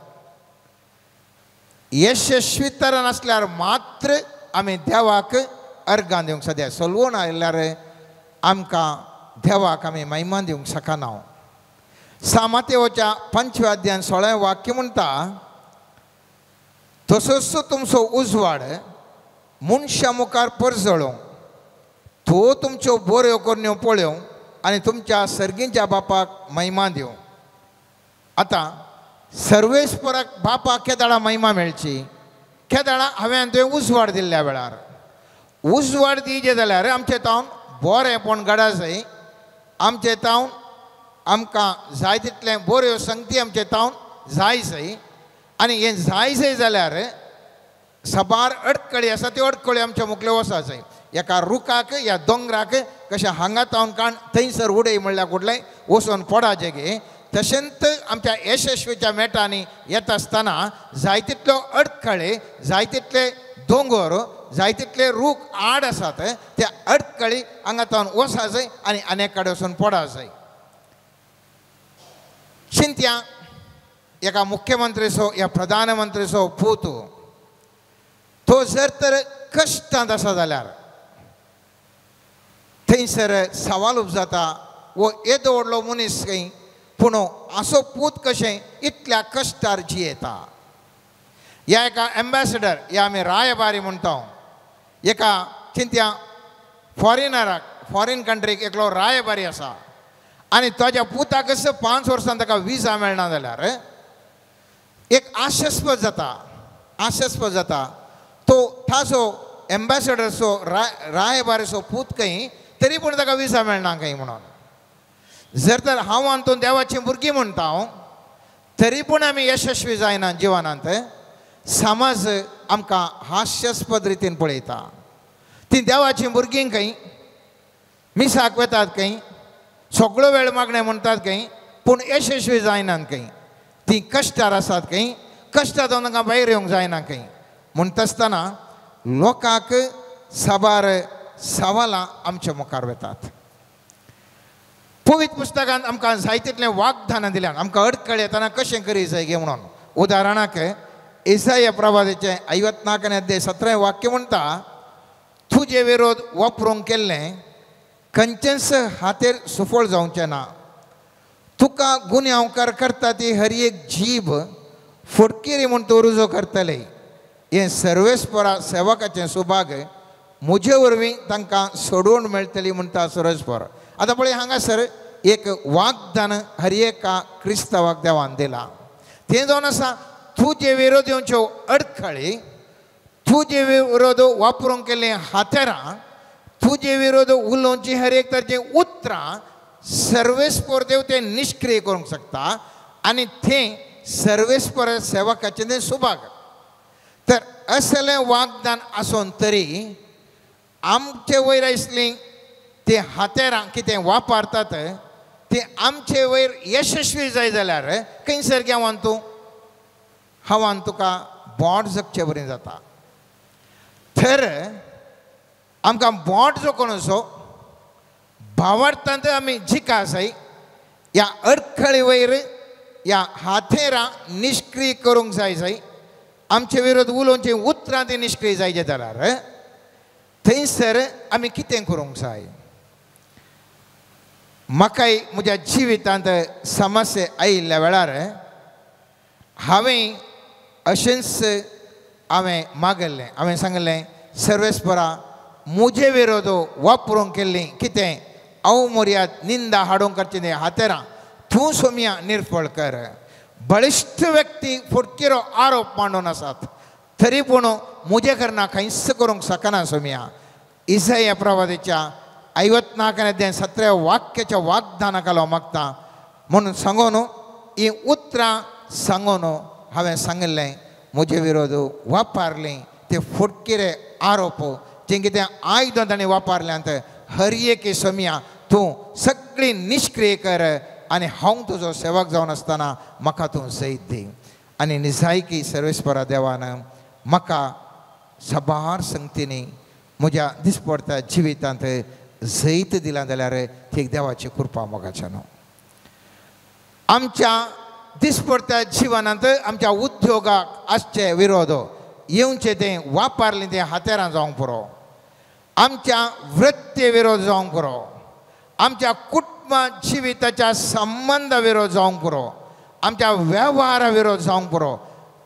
यशस्वी तरान आसल्यार मात्र आमी देवाक अर्गां दिवंक सद्या सोलवून आयल्यार आमकां देवाक आमी महिमा दिवंक शकना. सामातेवच्या 5व्या अध्यायान 16वें वाक्य म्हणटा, तसोच तुमचो उजवाड मनशा मुखार परजळोवं, तो तुमच्यो बऱ्यो करण्यो पळोवं आनी तुमच्या सर्गींच्या बापाक महिमा दिवं. आतां सर्वेस्पराक बापाक केदाळा महिमा मेळची, केदाळा हांवें तुवें उजवाड दिल्ल्या वेळार उजवाड दिवचे जाल्यार आमचे तावन बरेंपण घडा जाय. आमचे तावन आमकां जाय तितलें बऱ्यो संगती आमचे तावन जाय जाय. आनी हें जाय जाय जाल्यार सबार अडकळी आसा त्यो अडकळी आमच्या मुखल्यो वचा जाय. एका रुखाक ह्या दोंगराक कशें हांगा तावन काण थंयसर उडय म्हणल्यार कुठलें वचून पडा जेगे, तशेंच आमच्या यशस्वीच्या मेटांनी येता आसतना जाय तितल्यो अडखळे, जाय तितले दोंगर, जाय तितले रूख आड आसात त्या अडखळी हांगा तावन वचा जाय आनी आनेक कडेन वचून पडा जाय. चिंत्या एका मुख्यमंत्रीचो या प्रधानमंत्रीचो पूत तो जर तर कश्टांत आसा जाल्यार थंय थंयसर सवाल उपजाता वो येदो व्हडलो मनीस खंय पूण असो पूत कशें इतल्या कश्टार जियेता. ह्या एका एम्बेसेडर या आमी रायबारी म्हणटा एका चिंत्या फॉरेनराक फॉरेन कंट्रीक एकलो रायबारी आसा आनी ताज्या पुताक 5 वर्सां ताका विजा मेळना जाल्यार एक आशास्पद जाता तो थासो एम्बेसेडरचो रायबारीचो पूत खंय तरी पूण ताका विजा मेळना खंय म्हणून. जर तर हांव आनी देवाची भुरगीं म्हणटा तरी पूण आमी यशस्वी जायना जिवनांत, समाज आमकां हास्यास्पद रितीन पळयता. ती देवाची भुरगीं खंय मिसाक वेतात खंय सगळो वेळ मागणें म्हणटात खंय पूण यशस्वी जायनात खंय. ती कश्टार आसात खंय कश्टांतून तांकां भायर येवंक जायना खंय. म्हणटा आसतना लोकांक साबार सवालां आमच्या मुखार येतात. पवित्र पुस्तकांत आमकां जायतितले वाग्दानां दिल्यात आमकां अडखळ येतना कशें करी जाय गे म्हणून. उदाहरणाक इसाया प्रवादीचें 54 अध्याय 17 वाक्य म्हणटा, तुजे विरोध वापरूंक केल्लें खंयचेच हातेर सुफळ जावचें ना. तुका गुन्यांवकार करता ती हर एक जीब फुडकिरी म्हूण तूं रुजो करतले. हें सर्वेस्परा सेवकाचें सुभाग म्हजे वरवीं तांकां सोडवण मेळटली म्हणटा सर्वेस्पर. आतां पळय हांगासर एक वाग्दान हर एका क्रिस्तावाक देवान दिला. तें जावन आसा तुजे विरोध्यांच्यो अडखळी, तुजे विरोध वापरूंक केल्लीं हातेरां, तुजे विरोध उलोवची हर एक तरेची उतरां सर्वेस्पर देव ते निष्क्रिय करूंक शकता आनी तें सर्वेस्पर सेवकाचें तें सुभाग. तर असलें वाग्दान आसून तरी आमचे वयर आसलीं ते हातेरां कितें वापरतात ते आमचे वयर यशस्वी जाय जाल्यार खंयसर घेवन तूं हांवान तुका बोट जगचें बरें जाता. तर आमकां बोट जोखून असो भावार्थांत आमी जिका जाय. ह्या अडखळी वयर ह्या हातेरां निष्क्रीय करूंक जाय. आमचे विरोध उलोवची उतरां ती निष्क्रीय जायचे जाल्यार थंयसर आमी कितें करूंक जाय. म्हाकाय म्हज्या जिवितांत समस्या आयिल्ल्या वेळार हांवें अशेंच मागल्लें. हांवें सांगलें सर्वेस्परा म्हजे विरोध वापरूंक केल्लीं कितें अवमर्याद निंदा हाडूंक करचें तें हातेरां तूं सोम्या निर्फळ कर. बळिश्ठ व्यक्ती फुडकिरो आरोप मांडून आसात तरी पूण म्हजे करना खंयच करूंक शकना सोम्या. इसाया प्रवादीच्या 54 अध्याय 17 वाक्याच्या वाग्दानाक हांव मागता म्हणून सांगून ही उतरां सांगून हांवें सांगलें म्हजे विरोध वापरलें ते फुडकिरे आरोप जे कितें आयदां ताणें वापरल्यांत हर एक सोम्या तूं सगळीं निष्क्रिय कर आनी हांव तुजो सेवक जावन आसतना म्हाका तूं जैत दी. आनी निजायकी सर्वेस्परा देवान म्हाका साबार संगतींनी म्हज्या दिसपडट्या जिवितांत जैत दिलां जाल्यार ती देवाची कृपा मोगाचें न्हू. आमच्या दिसपडट्या जिवनांत आमच्या उद्योगाक आसचे विरोध येवचें तें वापरलें तें हातेरां जावंक पुरो, आमच्या वृत्ती विरोध जावंक पुरो, आमच्या कुटुंब जिविताच्या संबंधा विरोध जावंक पुरो, आमच्या वेव्हारा विरोध जावंक पुरो,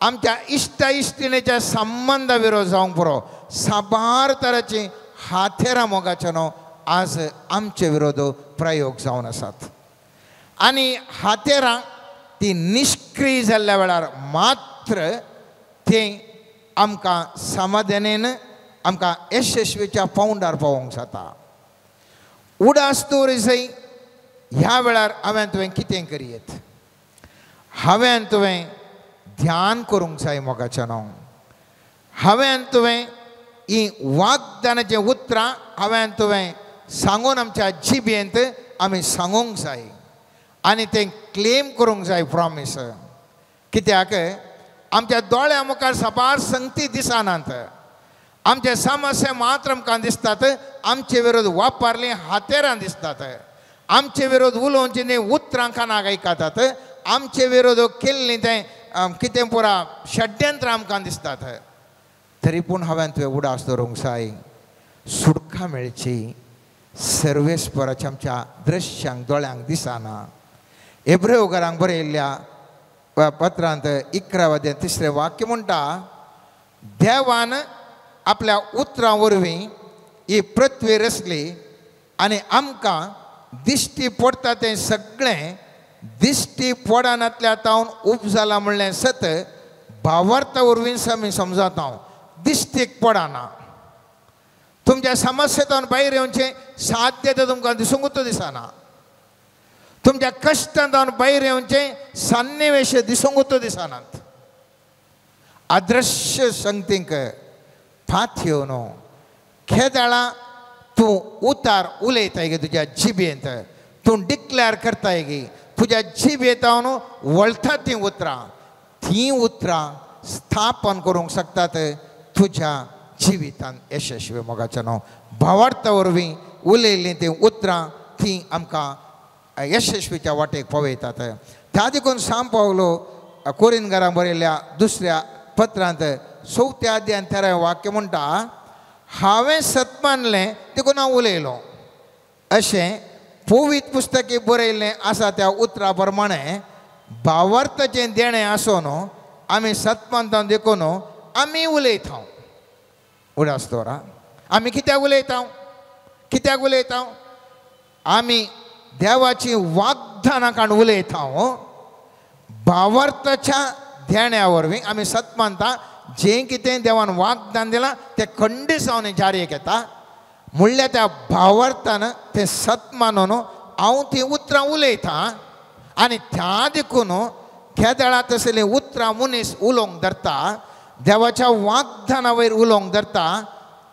आमच्या इश्ट इश्टिणीच्या संबंधा विरोध जावंक पुरो. साबार तरांची हातेरां मोगाचें न्हू आज आमचे विरोध प्रयोग जावन आसात. आनी हातेरां ती निष्क्रीय जाल्ल्या वेळार मात्र तें आमकां समाधानेन आमकां यशस्वीच्या पावंडार पावोवंक जाता. उडास दवरूंक जाय. ह्या वेळार हांवें तुवें कितें करीत, हांवें तुवें ध्यान करूंक जाय मोगाचें न्हू. हांवें तुवें ही वाग्दानाचीं उतरां हांवें तुवें सांगून आमच्या जिबेंत आमी सांगूंक जाय आनी तें क्लेम करूंक जाय प्रॉमीस. कित्याक आमच्या दोळ्या मुखार साबार संगती दिसनात. आमचे समस्या मात्र आमकां दिसतात, आमचे विरोध वापरलीं हातेरां दिसतात, आमचे विरोध उलोवची न्ही उतरां कानाक आयकतात, आमचे विरोध केल्लीं तें कितें पुरा षड्यंत्रां आमकां दिसतात. तरी पूण हांवें तुवें उडास दवरूंक जाय. सुटका मेळची, सर्वेस्पराच्या आमच्या दृश्यांक दोळ्यांक दिसना. एब्रेवकारांक बरयल्ल्या पत्रांत 11 वाक्य म्हणटा, देवान आपल्या उतरां वरवीं ही पृथ्वी रचली आनी आमकां दिश्टी पडटा तें सगळें दिश्टी पडनातल्या तावन उब जाला म्हणलें सत भावार्था वरवीं आमी समजता. दिश्टीक पडना. तुमच्या समस्येंतून भायर येवचें साध्य तें तुमकां दिसूंकूच दिसना. तुमच्या कश्टांतून भायर येवचें सन्निवेश दिसूंकूच दिसनात. अदृश्य संगतींक फात येवन खेदाळा तूं उतार उलयताय गे तुज्या जिबेंत. तूं डिक्लेअर करताय गे तुज्या जिबेंतावन वळटात तीं उतरां स्थापन करूंक शकतात तुज्या जिवितांत यशस्वी मोगाचें नांव. भावार्था वरवीं उलयल्लीं तीं उतरां तीं आमकां यशस्वीच्या वाटेक पवयतात. त्या देखून सांग पावलो कोरिंथकारांक बरयल्ल्या 2 पत्रांत 4 अध्यायान 13 वाक्य म्हणटा, हांवें सत मानलें देखून हांव उलयलो. अशें पवित्र पुस्तकी बरयल्लें आसा त्या उतरा प्रमाणे भावार्थाचें देणें आसून आमी सत मानता देखून आमी उलयता. उडास दवरा. आमी कित्याक उलयता? आमी देवाची वाग्दानां काण उलयता. भावार्थाच्या देण्या वरवीं आमी सत मानता जें कितें देवान वाग्दान दिलां तें खंडी जावन जारेक येता. म्हणल्यार त्या भावार्थान तें सत मानून हांव तीं उतरां उलयतां आनी त्या देखून खेदाळा तसलीं उतरां मनीस उलोवंक धरता, देवाच्या वाग्दाना वयर उलोवंक धरता,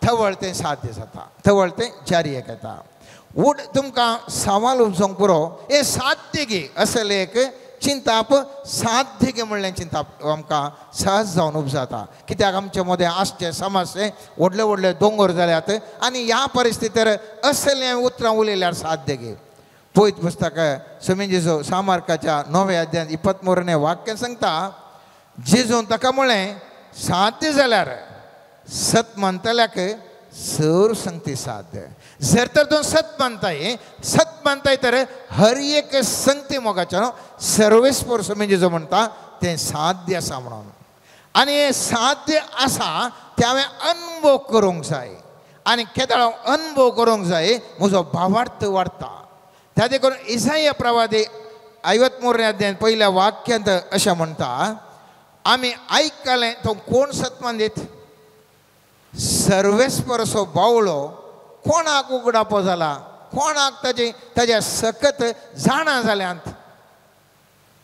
थवळ तें साध्य जाता, थवळ तें जारयेक येता. तुमकां सवाल उपसूंक पुरो हें साध्य गे असलें एक चिंताप साध्य गे म्हणलें चिंताप आमकां सहज जावन उपजाता. कित्याक आमचे मदें आसचे समस्ये व्हडले दोंगर जाल्यात आनी ह्या परिस्थितीर असलें उतरां उलयल्यार साध्य गे. पवित्र पुस्तक समेजेचो सामार्काच्या 9 अध्यायान 23 वाक्य सांगता, जेजून ताका म्हळें साध्य जाल्यार सत मानतल्याक सर संगती साध्य. जर तर तूं सत मानताय तर हर एक संगती मोगाच्या सर्वेस्पर म्हणजे जो म्हणटा तें साध्य आसा म्हणून. आनी हें साध्य आसा तें हांवें अनुभव करूंक जाय. आनी केदाळ अनुभव करूंक जाय म्हजो भावार्थ वाडटा. त्या देखून इसाया प्रवादी 53 अध्यायान 1 वाक्यांत अशें म्हणटा, आमी आयकलें तो कोण सत मानीत? सर्वेस्पर असो बावळो कोणाक उगडापो जाला? कोणाक ताज्या सकत जाणा जाल्यांत?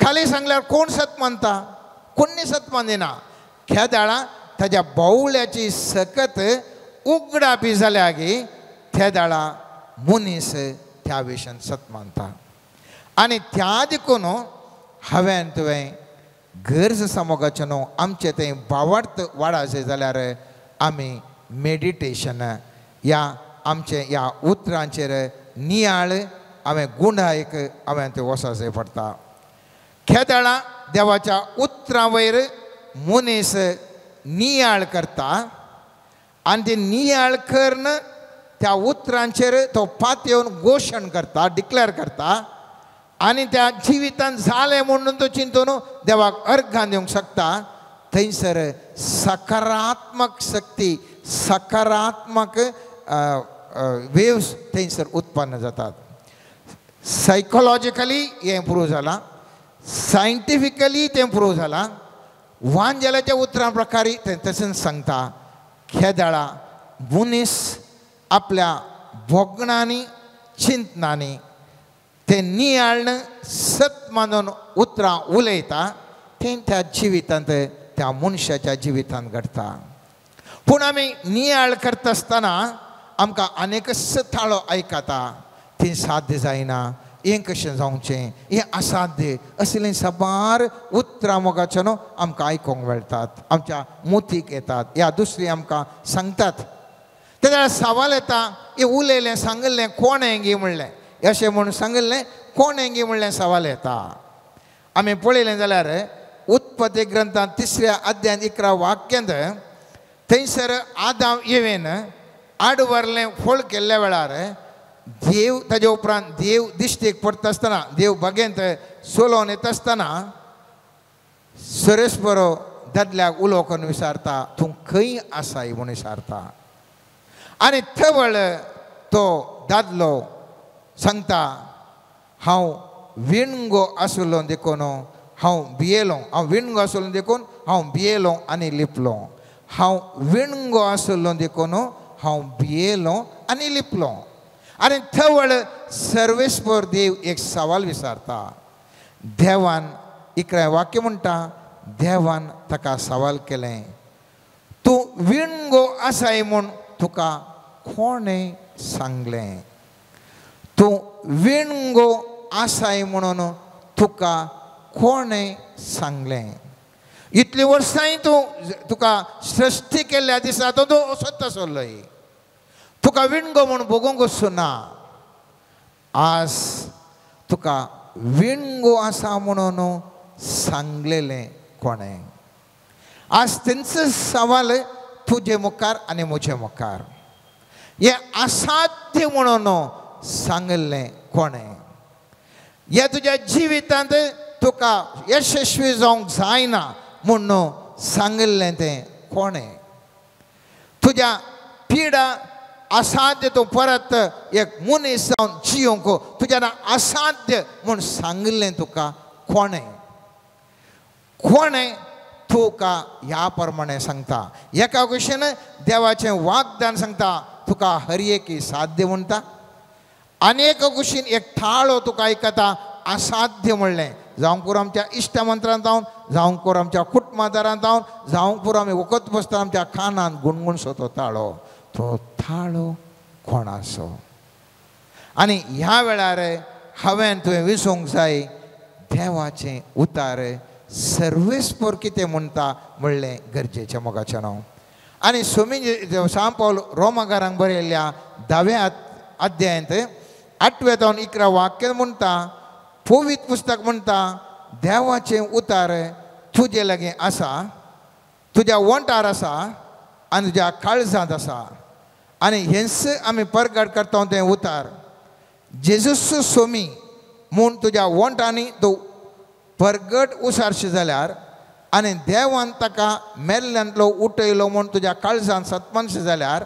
खाली सांगल्यार कोण सत मानता? कोणी सत मानिना. खेदाळा ताज्या बावळ्याची सकत उगडापी जाल्या गे खेदाळा मनीस त्या विशयान सत मानता. आनी त्या देखून हांवें तुवें गरज आसा मोगाचें न्हू आमचें तें भावार्थ वाडा जाल्यार आमी मेडिटेशन ह्या आमचे ह्या उतरांचेर नियाळ हांवें गुणायक हांवें तें वचों जाय पडटा. खेदाळा देवाच्या उतरां वयर मनीस नियाळ करता आनी ते नियाळ करून त्या उतरांचेर तो पात येवन घोशण करता, डिक्लेअर करता आनी त्या जिवितांत जालें म्हणून तो चिंतून देवाक अर्घां दिवंक शकता. थंयसर सकारात्मक शक्ती, सकारात्मक वेव्स थंयसर उत्पन्न जातात. सायकोलॉजिकली हें प्रूव जालां, सायंटिफिकली तें प्रूव जालां. वांजेलाच्या उतरां प्रकारे तें तशेंच सांगता. खेदाळा मनीस आपल्या भोगणांनी चिंतनांनी तें नियाळन सत मानून उतरां उलयता तें त्या जिवितांत त्या मनशाच्या जिवितांत घडटा. पूण आमी नियाळ करता आसतना आमकां अनेकच थाळो आयकता, ती साध्य जायना, हें कशें जावचें, हें असाध्य असलें साबार उतरां मोगाचें न्हू आमकां आयकूंक मेळटात, आमच्या मुतीक येतात. ह्या दुसरी आमकां सांगतात. तेन्ना सवाल येता, हें उलयलें सांगलें कोणें गे म्हणलें, अशें म्हणून सांगलें कोणें गे म्हणलें सवाल येता. आमी पळयलें जाल्यार उत्पत्ती ग्रंथांत 3 अध्यायान 11 वाक्यांत थंयसर आदाम येवेन आडवरलें फळ केल्ल्या वेळार देव ताजे उपरांत देव दिश्टेक पडटा आसतना देव बागेंत सोलोवन येता आसतना सरस बरो दादल्याक उलो करून विचारता तूं खंय आसाय म्हूण विचारता आनी थवळ तो दादलो सांगता हांव विणगो आसलो देखून हांव भियेलो हांव विणगो आसलो देखून हांव भियेलो आनी लिपलो हांव विणगो आसलो देखून हांव भियेलो आनी लिपलो आनी थवळ सर्वेस्पर देव एक सवाल विचारता देवान इकडें वाक्य म्हणटा देवान ताका सवाल केलें तूं विणगो आसाय म्हूण तुका कोणें सांगलें तूं विणगो आसाय म्हणून तुका कोणें सांगलें इतलीं वर्सांय तुका सृश्टी केल्ल्या दिसा तो असोच आसलोय तुका विणगो म्हूण बगूंक वचूं ना आज तुका विणगो आसा म्हणून सांगलेलें कोणें आज तेंचो सवाल तुजे मुखार आनी म्हजे मुखार हें असाध्य म्हणून सांगलें कोणें हे तुज्या जिवितांत तुका यशस्वी जावंक जायना म्हणून सांगलें तें कोणें तुज्या पिडा असाध्य तूं परत एक मनीस जावन जियोंक तुज्या असाध्य म्हूण सांगलें तुका कोणें कोणें तुका ह्या प्रमाणे सांगता एका कुशीन देवाचें वाग्दान सांगता तुका हर एक साध्य म्हणटा अनेक कुशीन एक थाळो तुका आयकता असाध्य म्हणलें जावंक पुरो आमच्या इश्टमंत्रांत जावन जावंक पुरो आमच्या कुटुंबादारांत जावन जावंक पुरो आमी वखद बसता आमच्या कानान गुणगुणसो तो थाळो कोणाचो आनी ह्या वेळार हांवें तुवें विसरूंक जाय देवाचें उतार सर्वेस्पर कितें म्हणटा म्हणलें गरजेचें मोगाचें न्हू आनी सांत पौल रोमाकारांक बरयल्ल्या 10व्या अध्यायांत 8वें जावन 11 वाक्य म्हणटा पवित्र पुस्तक म्हणटा देवाचें उतार तुजे लागीं आसा तुज्या वंटार आसा आनी तुज्या काळजांत आसा आनी हेंच आमी परगट करता तें उतार जेजूस सोमी म्हूण तुज्या वंटांनी तूं परगट उसारशी जाल्यार आनी देवान ताका मेल्ल्यांतलो उठयलो म्हूण तुज्या काळजांत सत्मनशी जाल्यार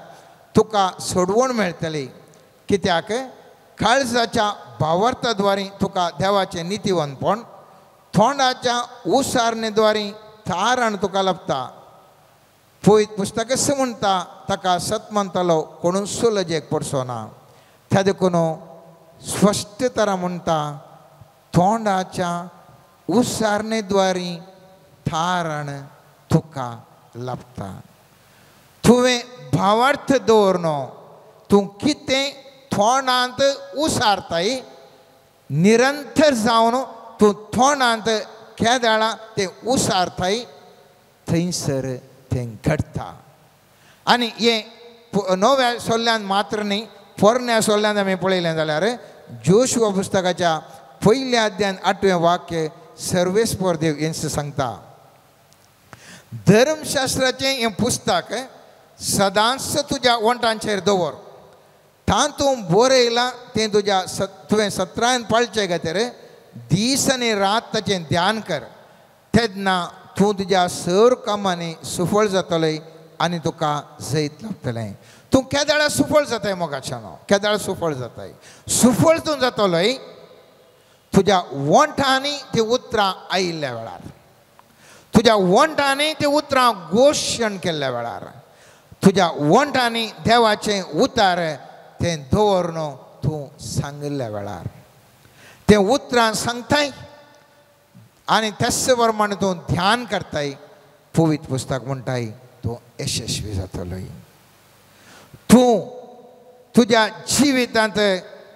तुका सोडवण मेळटली कित्याक काळजाच्या भावार्थाद्वारे तुका देवाचें नितीवंतपण तोंडाच्या उसारणेद्वारे तारण तुका लभता पवित्र पुस्तक अशें म्हणटा ताका सत्मंतलो कोणूय सुलजेक पडचो ना त्या देखून स्पश्ट तरा म्हणटा तोंडाच्या उसारणेद्वारे तारण तुका लभता तुवें भावार्थ दवरनो तूं कितें तोंडांत उसारताय निरंतर जावन तूं तोंडांत केदाळां तें उसारताय थंयसर तें घडटा आनी हें नव्या सोल्ल्यान मात्र न्ही पोरण्या सोल्ल्यान आमी पळयलें जाल्यार जोशुआ पुस्तकाच्या 1 अध्यायान 8वें वाक्य सर्वेस्पर देव हेंच सांगता धर्मशास्त्राचें हें पुस्तक सदांच तुज्या वंटांचेर दवर तातूंत बरयलां तें तुवें सत्रायन पाळचें खातीर दीस आनी रात ताचें ध्यान कर तेन्ना तूं तुज्या सर कामांनी सुफळ जातलें आनी तुका जैत लाभतलें तूं केदाळा सुफळ जाताय मोगाचें नांव केदाळा सुफळ जाताय सुफळ तूं जातलोय तुज्या वंठांनी तीं उतरां आयिल्ल्या वेळार तुज्या वंठांनी तीं उतरां घोशण केल्ल्या वेळार तुज्या वंठांनी देवाचें उतार तें दवरन तूं सांगिल्ल्या वेळार तें उतरां सांगताय आनी तेच प्रमाणे तूं ध्यान करताय पवित्र पुस्तक म्हणटाय तूं यशस्वी जातलोय तूं तुज्या जिवितांत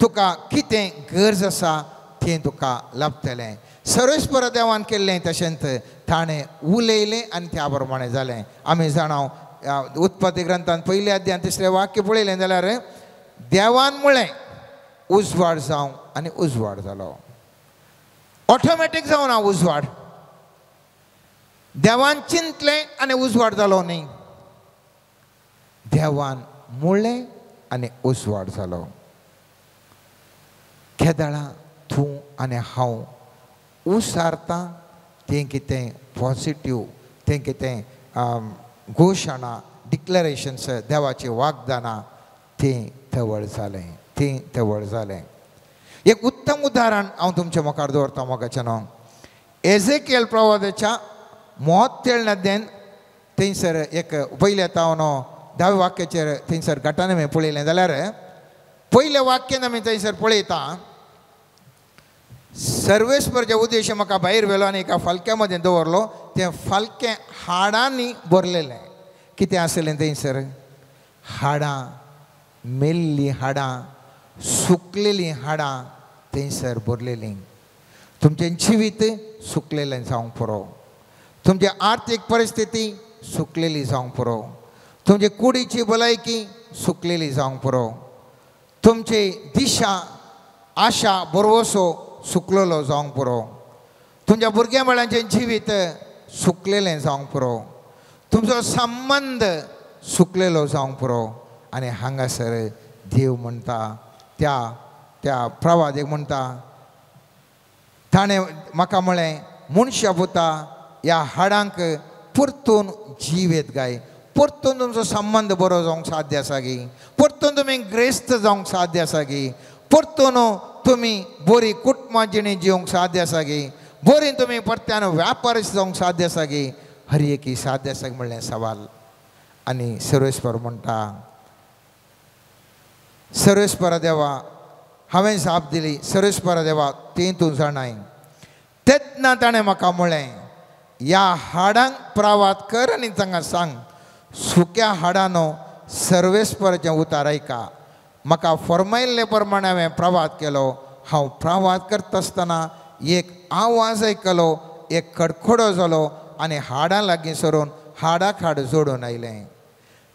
तुका कितें गरज आसा तें तुका लभतलें सर्वेस्पर देवान केल्लें तशेंच ताणें उलयलें आनी त्या प्रमाणे जालें आमी जाणाव उत्पत्ती ग्रंथांत 1 अध्यायान 3 वाक्य पळयलें जाल्यार देवान म्हळें उजवाड जावं आनी उजवाड जालो ऑटोमॅटीक जावं ना उजवाड देवान चिंतलें आनी उजवाड जालो न्ही देवान म्हळें आनी उजवाड जालो केदाळा तूं आनी हांव उसारता तें कितें पॉझिटिव्ह तें कितें घोशणा डिक्लरेशन्स देवाची वागदानां तें तवळ जालें तें तवळ जालें. एक उत्तम उदाहरण हांव तुमच्या मुखार दवरता मोगाचेनो. एझेकियल प्रवादाच्या 37 अध्यायान थंयसर एक पयले हांव 10 वाक्याचेर थंयसर गटान हांवें पळयलें जाल्यार पयल्या वाक्यान आमी थंयसर पळयता सर्वेस्परचे उद्देश म्हाका भायर व्हेलो आनी एका फलक्या मदें दवरलो. तें फलकें हाडांनी भरलेलें. कितें आसलें थंयसर? हाडां, मेल्लीं हाडां, सुकलेलीं हाडां थंयसर भरलेलीं. तुमचें जिवीत सुकलेलें जावंक पुरो, तुमची आर्थीक परिस्थिती सुकलेली जावंक पुरो, तुमची कुडीची भलायकी सुकलेली जावंक पुरो, तुमची दिशा आशा भरवसो सुकलेलो जावंक पुरो, तुमच्या भुरग्यां बाळांचें जिवीत सुकलेलें जावंक पुरो, तुमचो संबंध सुकलेलो जावंक पुरो. आनी हांगासर देव म्हणटा त्या प्रवादीक म्हणटा ताणें म्हाका म्हळें मनशा पुता ह्या हाडांक परतून जीव येत गाय. परतून तुमचो संबंध बरो जावंक साध्य आसा गी, परतून तुमी ग्रेस्त जावंक साध्य आसा गी, परतून तुमी बरी कुटुंबां जिणी जिवंक साध्य आसा गी, बरी तुमी परत्यान व्यापारस्त जावंक साध्य आसा गी. हर एक साध्य आसा म्हणलें सवाल. आनी सर्वेस्पर म्हणटा सर्वेस्परा देवा हांवें जाप दिली, सर्वेस्परा देवा तें तूं जाणाय. तेन्ना ताणें म्हाका म्हळें ह्या हाडांक प्रवाद कर आनी तांकां सांग सुक्या हाडांनो सर्वेस्पराचें उतार आयका. म्हाका फरमायल्ले प्रमाणे हांवें प्रवाद केलो. हांव प्रवाद करता आसतना एक आवाज आयकलो, एक कडकडो जालो आनी हाडां लागीं सरून हाडाक हाड जोडून आयलें.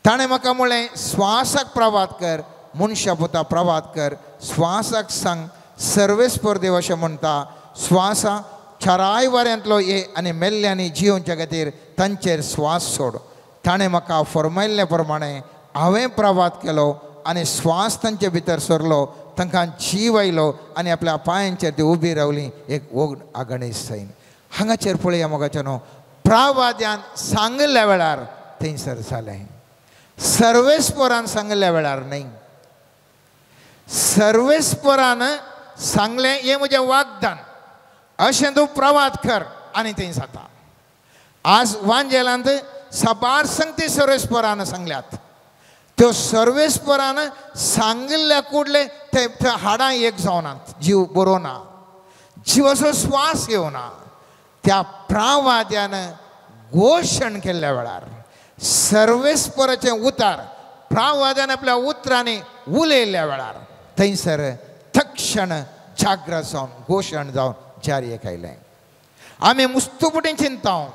ताणें म्हाका म्हळें स्वासाक प्रवाद कर, मनशा पुता प्रवाद कर, स्वासाक सांग सर्वेस्पर देव अशें म्हणटा स्वासा चराय वाऱ्यांतलो ये आनी मेल्ल्यांनी जिवोवच्या खातीर तांचेर स्वास सोड. ताणें म्हाका फरमायल्ले प्रमाणे हांवें प्रवाद केलो आनी स्वास तांचे भितर सरलो, तांकां जीव आयलो आनी आपल्या पांयांचेर ती उबी रावलीं एक वोग आगणीस जायन. हांगाचेर पळया मोगाचेनो प्रवाद्यान सांगल्या वेळार थंयसर जालें, सर्वेस्परान सांगल्या वेळार न्हय. सर्वेस्परान सांगलें हें म्हजें वागदान, अशें तूं प्रवाद कर आनी थंय जाता. आज वांजेलांत साबार संगती सर्वेस्परान सांगल्यात. त्यो सर्वेस्परान सांगिल्ल्या कुडले ते हाडां एक जावनात, जीव बरो ना, जिवाचो स्वास येवना. त्या प्रवाद्यान घोशण केल्ल्या वेळार सर्वेस्पराचें उतार प्रवाद्यान आपल्या उतरांनी उलयल्ल्या वेळार थंयसर तक्षण जागृत जावन घोशण जावन जारयेक आयलें. आमी मुस्तुपटीं चिंताव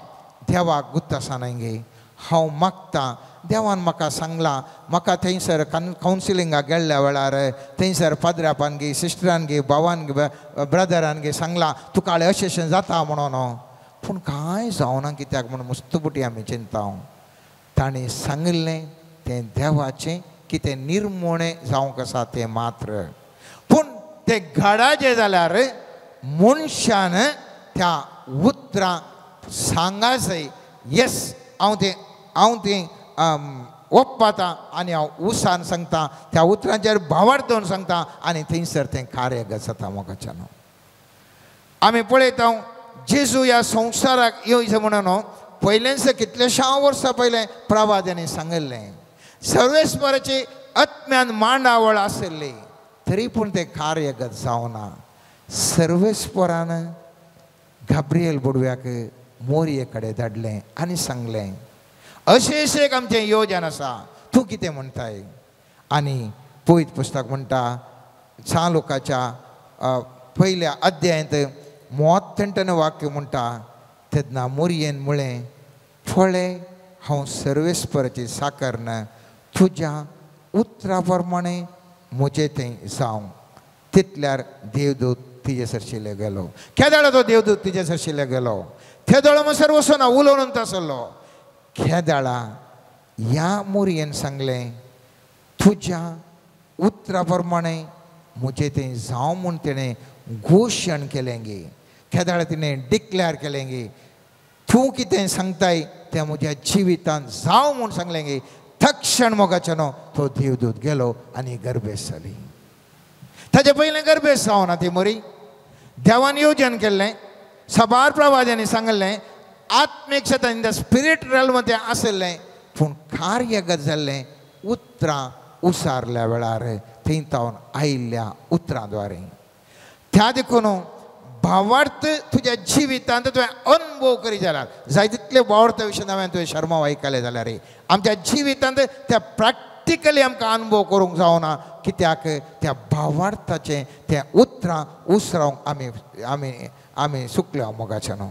देवाक गुत्तासानाय गे. हांव मागतां देवान म्हाका सांगलां, म्हाका थंयसर कावन्सिलिंगाक गेल्ल्या वेळार थंयसर पाद्र्यापान गे, सिस्टरान गे, भावान गे, ब्रदरान गे सांगलां तुका अशें अशें जाता म्हणून. पूण कांय जावना कित्याक म्हूण मुस्तुपटी आमी चिंताव. ताणें सांगिल्लें तें देवाचें कितें निर्मोणें जावंक आसा तें मात्र. पूण तें घडाचें जाल्यार मनशान त्या उतरां सांगा जाय. येस हांव तें ओप्पाता आनी हांव उसान सांगता, त्या उतरांचेर भावार्थ दवरून सांगता आनी थंयसर तें कार्य जाता. मोगाच्यान आमी पळयता जेजू ह्या संवसाराक येवचें म्हणून पयलेंच कितलेशा वर्सां पयलें प्रवाद्यांनी सांगिल्लें. सर्वेस्पराची आत्म्यान मांडावळ आसली तरी पूण तें कार्यगत जावना. सर्वेस्परान गाब्रिएल बुडव्याक मोरये कडेन धाडलें आनी सांगलें अशें एक आमचें येवजन आसा, तूं कितें म्हणटाय. आनी पवित्र पुस्तक म्हणटा चालुकाच्या पयल्या अध्यायांत 38 वाक्य म्हणटा तेन्ना मोरयेन म्हळें फळे हांव सर्वेस्पराची साकरन तुज्या उतरा प्रमाणे म्हजें तें जावं. तितल्यार देवदूत तिजे सरशिल्ले गेलो. केदाळ तो देवदूत तिजे सरशिल्ले गेलो. केदाळ म्हणसर वचून उलोवन आसलो. केदाळा ह्या मोरयेन सांगलें तुज्या उतरा प्रमाणे मुझे ते जावं म्हूण तेणें घोशण केलें गे केदाळ तिणें डिक्लेअर केलें गे तूं कितें सांगताय तें म्हज्या जिवितांत जावं म्हूण सांगलें गे तक्षण मोगाच्यानो तो देवदूत गेलो आनी गर्भेस जाली ताचे पयलें गर्भेस जावना ती मरी देवान येवजन केल्लें सबार प्रवाद्यांनी सांगलें आत्मीक शेतान इन द स्पिरीट रेल्म तें आसलें पूण कार्यगत जाल्लें उतरां उसारल्या वेळार थंय तावन आयिल्ल्या उतरां द्वारे त्या देखून भावार्थ तुज्या जिवितांत तुवें अनुभव करी जाल्यार जाय तितले भावार्थ विशय हांवें तुवें शर्मा आयकले जाल्यार आमच्या जिवितांत त्या प्रॅक्टिकली आमकां अनुभव करूंक जावना कित्याक त्या भावार्थाचें त्या उतरां उसरावंक आमी आमी आमी सुकल्या मोगाचे न्हू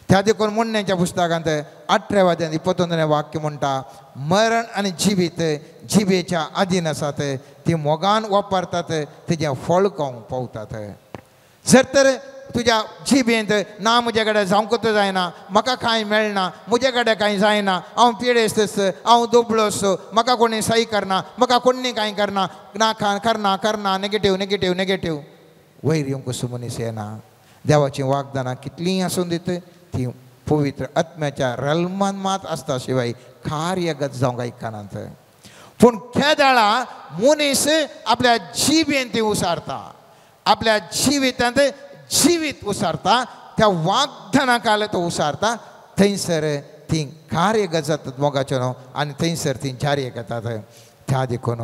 त्या देखून म्हणण्याच्या पुस्तकांत 18व्या अध्यायात 29वें वाक्य म्हणटा मरण आनी जिवीत जिबेच्या अधीन आसात ती मोगान वापरतात तेजें फळ खावंक पावतात जर तर तुज्या जिबेंत ना म्हजे कडेन जावंकूच जायना म्हाका कांय मेळना म्हजे कडेन कांय जायना हांव पिडेस्त हांव दुबळो म्हाका कोणी सही करना म्हाका कोणी कांय करना ना करना करना नेगेटीव नेगेटीव नेगेटीव वयर येवंक कसो मनीस येना देवाची वागदानां कितलींय आसूं दीत ती पवित्र आत्म्याच्या रल्मान मात आसता शिवाय कार्यगत जावंक आयकनात पूण केदाळा मनीस आपल्या जिबेंत ती उसारता आपल्या जिवितांत जिवीत उसारता त्या वागदाना काल तो उसारता थंयसर ती कार्यगत जातात मोगाचे न्हू आनी थंयसर ती जारी घेतात त्या देखून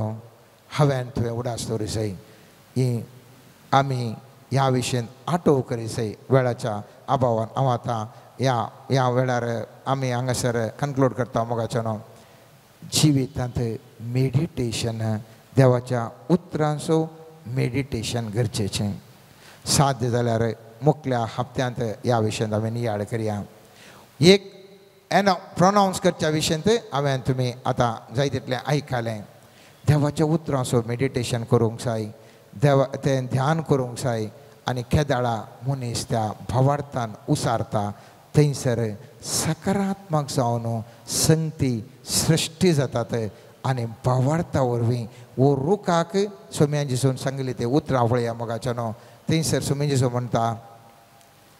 हांवें तुवें उडास दवरूं जाय ही आमी ह्या विशयान आठव करी जाय वेळाच्या अभावान हांव आतां ह्या वेळार आमी हांगासर कन्क्लूड करता मोगाचे न्हू जिवितांत मेडिटेशन देवाच्या उतरांचो मेडिटेशन गरजेचें साध्य जाल्यार मुखल्या हप्त्यांत ह्या विशयान हांवें नियाळ करया एक प्रोनावन्स करच्या विशयांत हांवें तुमी आतां जाय तितलें आयकलें देवाच्या उतरांचो मेडिटेशन करूंक जाय देवा तें ध्यान करूंक जाय आनी केदाळा मनीस त्या भावार्थान उसारता थंयसर सकारात्मक जावन संगती सृश्टी जातात आनी भावार्था वरवीं वो रुखाक सोम्या जिसून सांगली ते उतरां पळया मोगाचे न्हू थंयसर सोम्या जिसू म्हणटा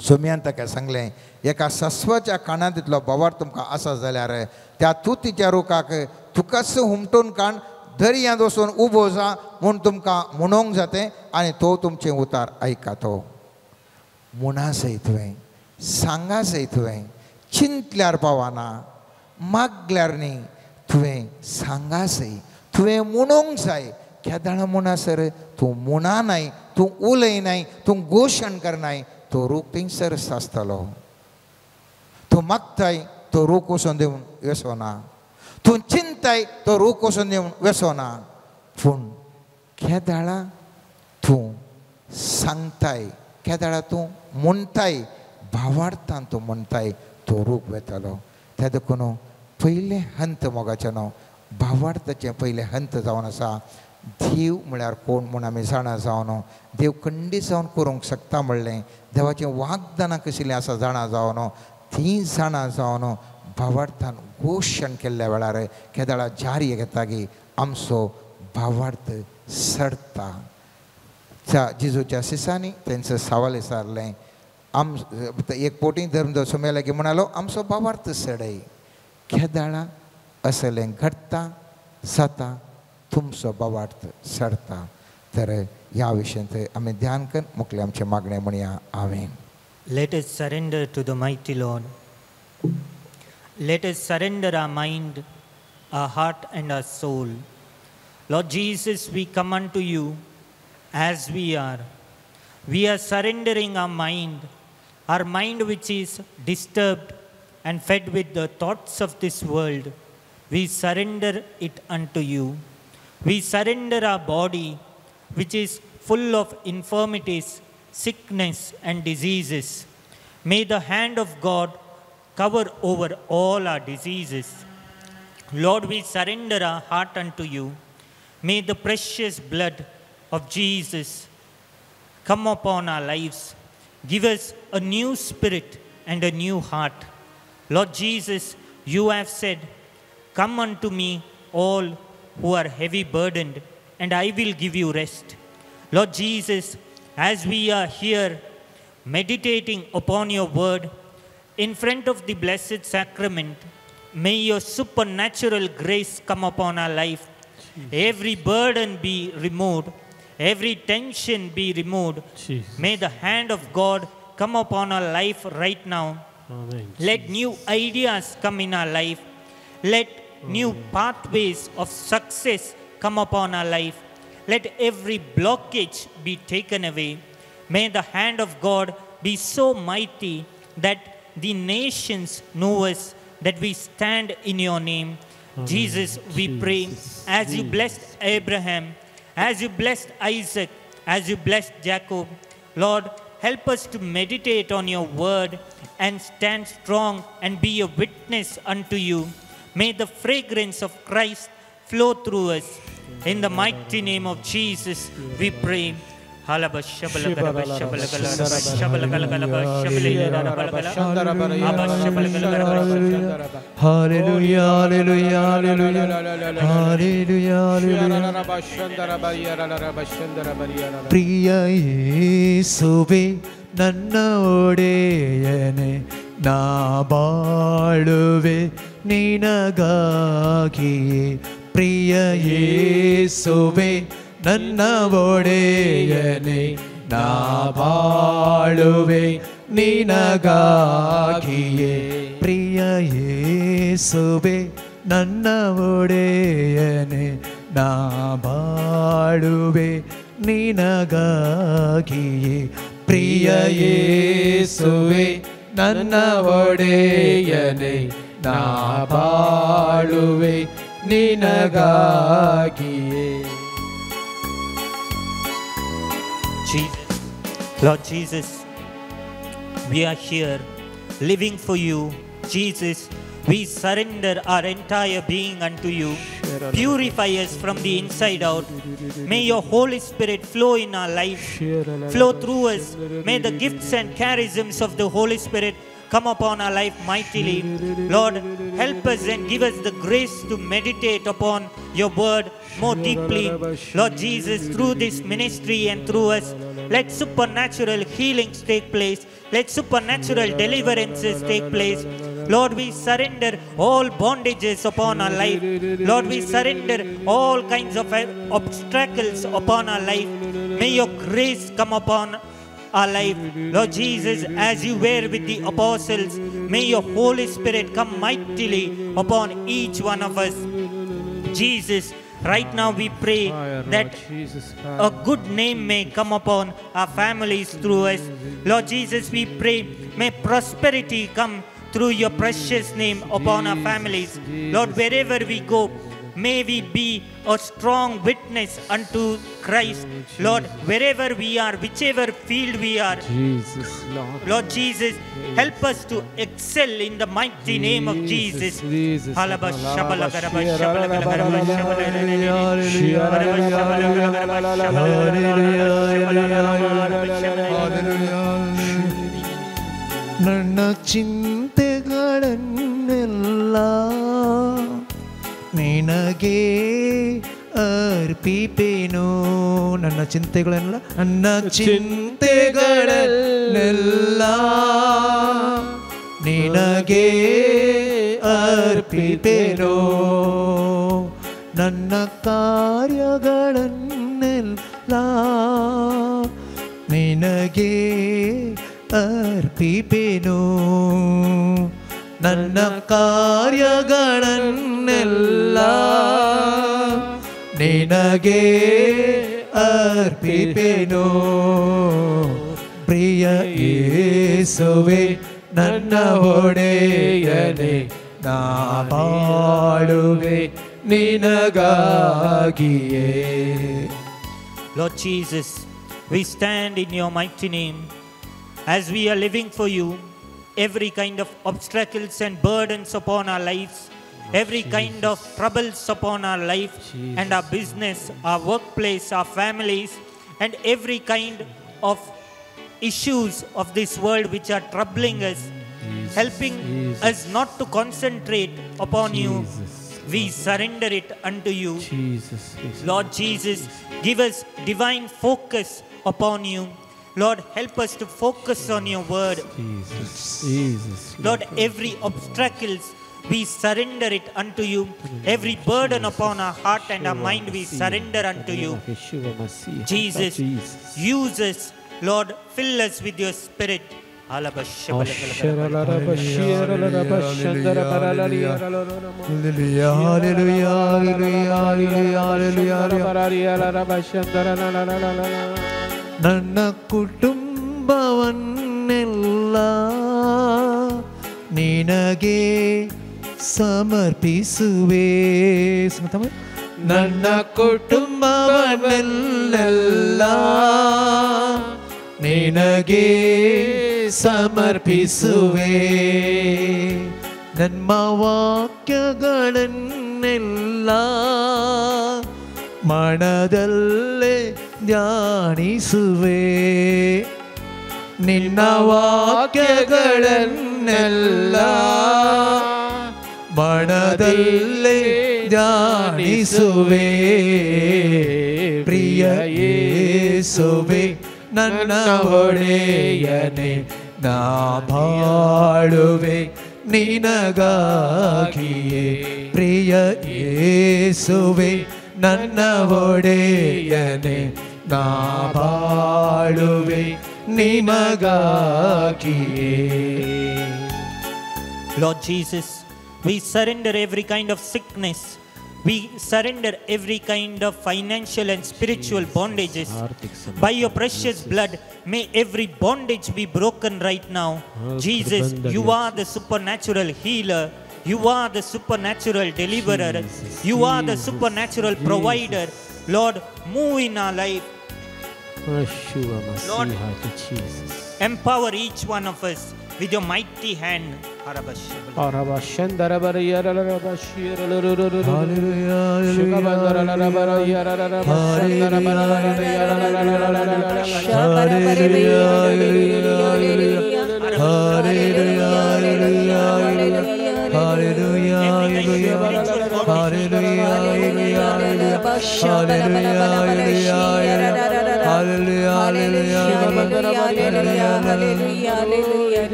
सोम्यान ताका सांगलें एका सस्वाच्या काना तितलो भावार्थ तुमकां आसा जाल्यार त्या तुतीच्या रुखाक तुकाच हुमटून काण दर्यांत वचून उबो जा म्हूण तुमकां म्हणोंक जातें आनी तो तुमचें उतार आयकातो म्हणा सय तुवें सांगा सय तुवें चिंतल्यार पावना मागल्यार न्ही तुवें सांगा सय तुवें म्हणोंक जाय केदाळ म्हणसर तूं म्हणनाय तूं उलयनाय तूं घोशण करनाय तो रूख थंयसर आसतलो तूं मागताय तो रूख वचून दिवन वेसोना तूं चिंताय तो रूख वचून दिवन वेसोना पूण केदाळा तूं सांगताय केदाळा तूं म्हणटाय भावार्थान तूं म्हणटाय तो रूख वेतलो त्या देखून पयलें हंत मोगाचें न्हू भावार्थाचें पयलें हंत जावन आसा देव म्हळ्यार कोण म्हूण आमी जाणा जावन देव खंडीत जावन करूंक शकता म्हणलें देवाचें वागदानां कसलीं आसा जाणा जावन तीं जाणा जावन भावार्थान घोशण केल्ल्या वेळार केदाळा जारी घेता की आमचो भावार्थ सडटा जिजूच्या शिसांनी तेंचो सवाल विचारलें एक पोटी धर्म सोम्याला की म्हणालो आमचो भावार्थ सडय केदाळा असलें घडटा जाता तुमचो भावार्थ सडटा तर ह्या विशयांत आमी ध्यान करून मुखले आमचे मागणे म्हणया आमेन. Let us surrender to the mighty Lord. Let us surrender our mind, our heart and our soul. Lord Jesus, we come unto you as we are. We are surrendering our mind which is disturbed and fed with the thoughts of this world. We surrender it unto you. We surrender our body which is full of infirmities, sickness and diseases. May the hand of God cover over all our diseases. Lord, we surrender our heart unto you. May the precious blood of Jesus come upon our lives. Give us a new spirit and a new heart. Lord Jesus, you have said, come unto me all who are heavy burdened, and I will give you rest. Lord Jesus, as we are here meditating upon your word in front of the Blessed Sacrament, may your supernatural grace come upon our life. Every burden be removed, every tension be removed. May the hand of God come upon our life right now. Let new ideas come in our life. Let new pathways of success come upon our life. Let every blockage be taken away. May the hand of God be so mighty that the nations know us, that we stand in your name. Jesus, we pray, as you blessed Abraham, as you blessed Isaac, as you blessed Jacob, Lord, help us to meditate on your word and stand strong and be a witness unto you. May the fragrance of Christ flow through us. In the mighty name of Jesus, we pray. Hallelujah, hallelujah, hallelujah, hallelujah. ಪ್ರಿಯ ಯೇಸುವೆ ನನ್ನ ಒಡೆಯನೆ ನಾ ಬಾಳುವೆ ನಿನಗಾಗಿಯೇ. ಪ್ರಿಯ ಯೇಸುವೆ ನನ್ನ ಒಡೆಯನೆ ನಾ ಬಾಳುವೆ ನಿನಗಾಗಿಯೇ. ಪ್ರಿಯ ಯೇಸುವೆ ನನ್ನ ಒಡೆಯನೆ ನಾ ಬಾಳುವೆ ನಿನಗಾಗಿಯೇ. ಪ್ರಿಯ ಯೇಸುವೆ ನನ್ನ ಒಡೆಯನೆ ನಾ ಬಾಳುವೆ ನಿನಗಾಗಿಯೇ. Jesus, Lord Jesus, we are here living for you. Jesus, we surrender our entire being unto you. Purify us from the inside out. May your Holy Spirit flow in our life, flow through us. May the gifts and charisms of the Holy Spirit come upon our life mightily. Lord, help us and give us the grace to meditate upon your word more deeply. Lord Jesus, through this ministry and through us, let supernatural healings take place. Let supernatural deliverances take place. Lord, we surrender all bondages upon our life. Lord, we surrender all kinds of obstacles upon our life. May your grace come upon our life. Lord Jesus, as you were with the apostles, may your Holy Spirit come mightily upon each one of us. Jesus, right now we pray that a good name may come upon our families through us. Lord Jesus, we pray, may prosperity come through your precious name upon our families. Lord, wherever we go, may we be a strong witness unto Christ. Lord, wherever we are, whichever field we are, Jesus, Lord Jesus, help us to excel in the mighty name of Jesus. ನನ್ನ ಚಿಂತೆಗಳನ್ನೆಲ್ಲ ನಿನಗೆ ಅರ್ಪಿಪೇನು. ನನ್ನ ಚಿಂತೆಗಳೆಲ್ಲ ನಿನಗೆ ಅರ್ಪಿಪೇನು. ನನ್ನ ಕಾರ್ಯಗಳನ್ನೆಲ್ಲ ನಿನಗೆ ಅರ್ಪಿಪೇನು. ನನ್ನ ಕಾರ್ಯಗಳನ್ನೆಲ್ಲ ನಿನಗೆ ಅರ್ಪಿಪೇನು. ಪ್ರಿಯ ಯೇಸುವೆ ನನ್ನ ಒಡೆಯನೆ ನಾ ಬಾಳುವೆ ನಿನಗಾಗಿಯೇ. Lord Jesus, we stand in your mighty name as we are living for you. Every kind of obstacles and burdens upon our lives, every kind of troubles upon our life and our business, our workplace, our families, and every kind of issues of this world which are troubling us, helping us not to concentrate upon you. we surrender it unto you. Jesus. Lord Jesus, give us divine focus upon you. Lord, help us to focus on your word. Jesus. Lord, every obstacles, we surrender it unto you. Every burden upon our heart and our mind, we surrender unto you. Jesus, use us. Lord, fill us with your spirit. ನನ್ನ ಕುಟುಂಬವನ್ನೆಲ್ಲ ನಿನಗೆ ಸಮರ್ಪಿಸುವೆ. ನನ್ನ ಕುಟುಂಬವನ್ನೆಲ್ಲ ನಿನಗೆ ಸಮರ್ಪಿಸುವೆ. ನನ್ನ ವಾಕ್ಯಗಳನ್ನೆಲ್ಲ ಮನದಲ್ಲೇ ಧ್ಯಾನಿಸುವೆ. ನಿನ್ನ ವಾಕ್ಯಗಳನ್ನೆಲ್ಲ ಮನದಲ್ಲೇ ಧ್ಯಾನಿಸುವೆ. ಪ್ರಿಯ ಯೇಸುವೆ ನನ್ನ ಒಡೆಯನೇ, ನಾ ಬಾಳುವೆ ನಿನಗಾಗಿಯೇ. ಪ್ರಿಯ ಯೇಸುವೆ ನನ್ನ ಒಡೆಯನೇ, ನಾ ಬಾಳುವೆ ನಿನಗಾಗಿಯೇ. Lord Jesus, we surrender every kind of sickness. We surrender every kind of financial and spiritual bondages. By your precious blood, may every bondage be broken right now. Jesus, you are the supernatural healer. You are the supernatural deliverer. You are the supernatural provider. Lord, move in our life. Lord, empower each one of us with your mighty hand.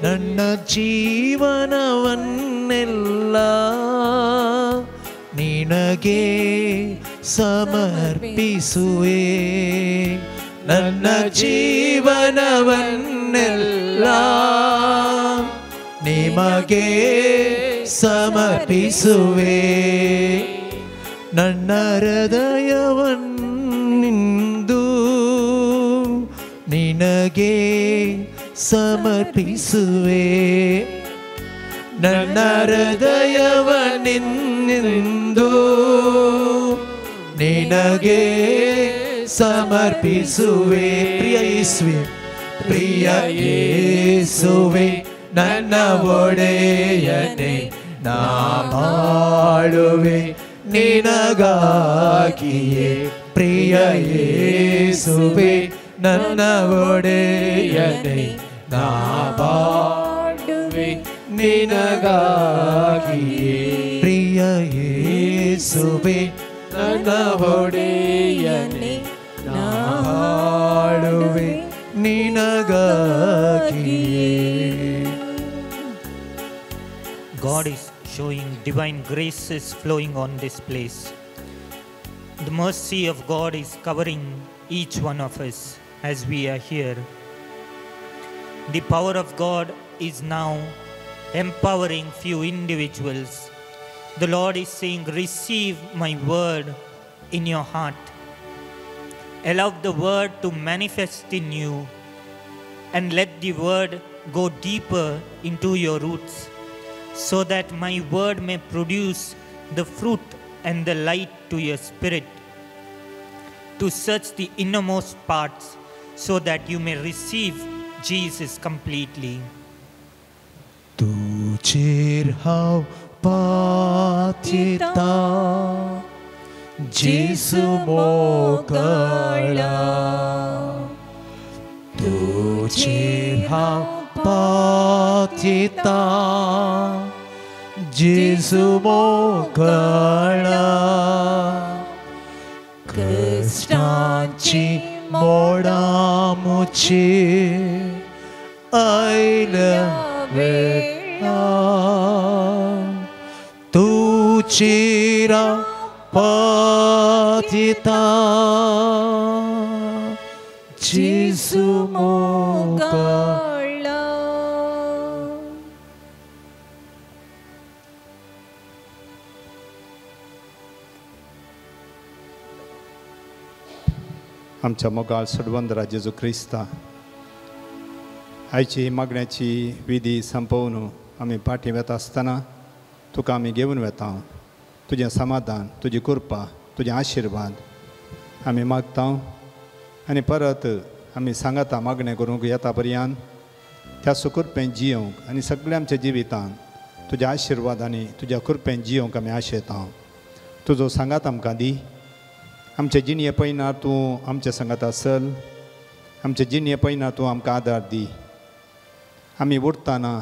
ನನ್ನ ಜೀವನವನ್ನೆಲ್ಲ ನಿನಗೆ ಸಮರ್ಪಿಸುವೆ. ನನ್ನ ಜೀವನವನ್ನೆಲ್ಲ ನಿಮಗೆ ಸಮರ್ಪಿಸುವೆ. ನನ್ನ ಹೃದಯವನ್ನಿಂದು ನಿನಗೆ ಸಮರ್ಪಿಸುವೆ. ನನ್ನ ಹೃದಯವನ್ನಿಂದು ನಿನಗೆ ಸಮರ್ಪಿಸುವೆ. ಪ್ರಿಯ ಯೇಸುವೆ, ಪ್ರಿಯ ಯೇಸುವೆ ನನ್ನ ಒಡೆಯನೇ, ನಾ ಬಾಳುವೆ ನಿನಗಾಗಿಯೇ. ಪ್ರಿಯ ಯೇಸುವೆ ನನ್ನ ಒಡೆಯನೇ, ನಾ ಬಾಳುವೆ ನಿನಗಾಗಿಯೇ. ಪ್ರಿಯ ಯೇಸುವೆ ನನ್ನ ಒಡೆಯನೇ, ನಾ ಬಾಳುವೆ ನಿನಗಾಗಿಯೇ. God is showing divine graces flowing on this place. The mercy of God is covering each one of us as we are here. The power of God is now empowering few individuals. The Lord is saying, receive my word in your heart. Allow the word to manifest in you and let the word go deeper into your roots, so that my word may produce the fruit and the light to your spirit, to search the innermost parts, so that you may receive Jesus completely. Tu chair हाव पात्यता जेसु मोकळा. तू chair हाव पात्यता जेजू मोकळा कष्टांची मोडां मुची आयल्या वेळार तुझेरा पतिता जेजू मोकळा. आमच्या मोगाळ सडवंदरा जेजू क्रिस्ता, आयची मागण्याची विधी संपवून आमी पाठी वेता आसतना तुका आमी घेवन वेता. तुजें समाधान, तुजी कृपा, तुजें आशिर्वाद आमी मागता. आनी परत आमी सांगाता मागणें करूंक येता पर्यंत त्या सुकृपेन जियोंक आनी सगळ्या आमच्या जिवितांत तुज्या आशिर्वाद आनी तुज्या कृपेन जियोंक आमी आशेता. तुजो सांगात आमकां दी. आमचे जिणये पयना तूं आमच्या सांगात आसल. आमचे जिणये पयना तूं आमकां आदार दी. आमी उठतना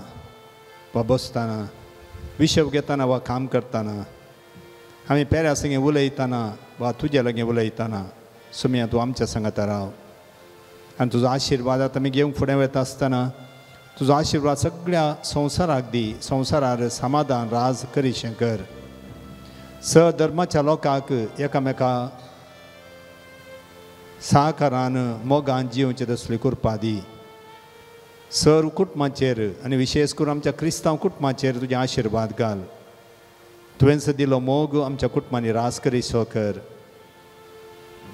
वा बसतना, विशव घेतना वा काम करतना, आमी पेऱ्या संगे उलयतना वा तुजे लागीं उलयतना सुमया तूं आमच्या सांगात राव. आनी तुजो आशिर्वाद आतां आमी घेवंक फुडें वता आसतना तुजो आशिर्वाद सगळ्या संवसाराक दी. संवसारार समाधान राज करीशें कर. सधर्माच्या लोकांक एकामेका सहकारान मोगान जिवचे तसली कृपा दी. सर्व कुटुंबाचेर आनी विशेश करून आमच्या क्रिस्तांव कुटुंबाचेर तुजें आशिर्वाद घाल. तुवेंन दिलो मोग आमच्या कुटुंबांनी रास करीसो कर.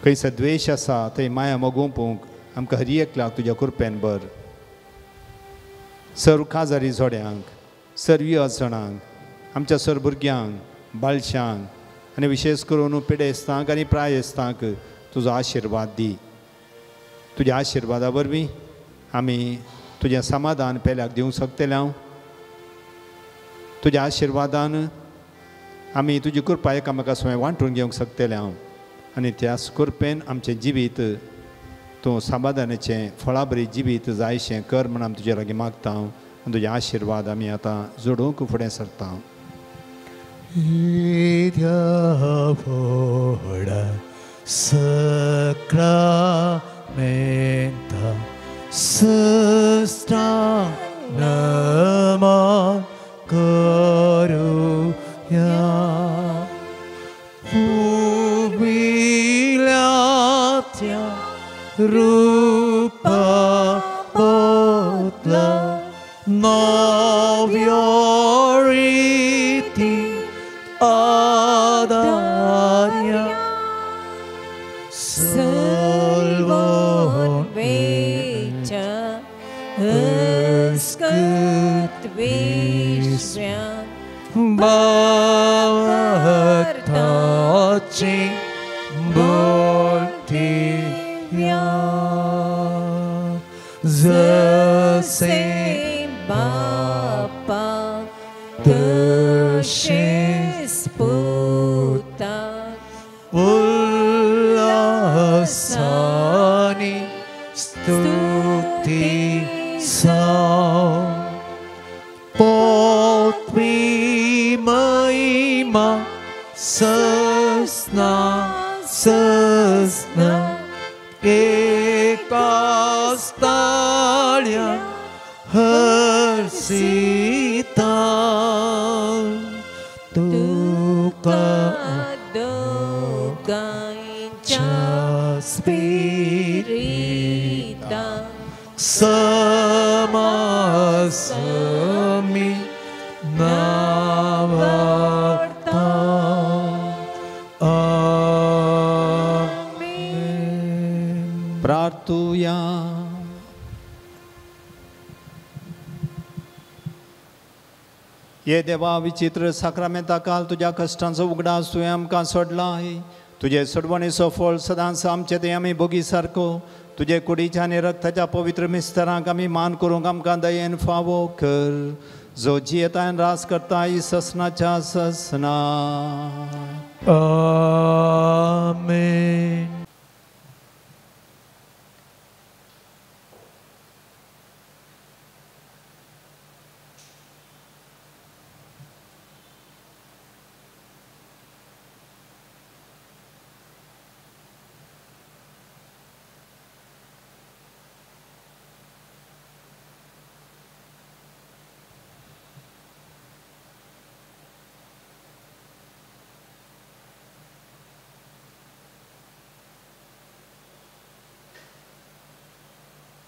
खंयसर द्वेश आसा थंय माया मोगोवंक आमकां हर एकल्याक तुज्या कृपेन बर. सर्व काजारी जोड्यांक, सर्व अडचणांक, आमच्या सर्व भुरग्यांक, बालशांक आनी विशेश करून पिडेस्तांक आनी प्रायस्तांक तुजो आशिर्वाद दी. तुज्या आशिर्वादा वरवीं आमी तुजें समाधान पेल्याक दिवंक शकतले. तुज्या आशिर्वादान आमी तुजी कृपा एकामेका स्वयं वांटून घेवंक शकतले. आनी त्या कृपेन आमचें जिवीत तूं समाधानाचें फळा बरी जिवीत जायशें कर म्हण आमी तुजे लागीं मागता. आनी तुजे आशिर्वाद आमी आतां जोडूंक फुडें सरता. Sacramenta Sustanaman Karuya Jubilatya Rupa Potla Novioriti Adarya Salvon Vecha Skut Vishwam Bhavartachi Boltivya Zase Bapa Dashis Puta Ullasani Stuti Sam Potvi Mahima Sasna Sasna Ekastalya Harsita Tuka Spirita Samasami Navarta. Amen. प्रार्थूया. ये देवा विचित्र साक्रामेंता काल तुज्या कश्टांचो उगडास तुवें आमकां सोडलाय. तुजे सोडवणेचो फळ सदांच आमचे ते आमी भोगी सारको तुजे कुडीच्या आनी रक्ताच्या पवित्र मिस्तरांक आमी मान करूंक आमकां दयेन फावो कर. जो जियेता आनी रास करता ही ससनाच्या ससना. Amen.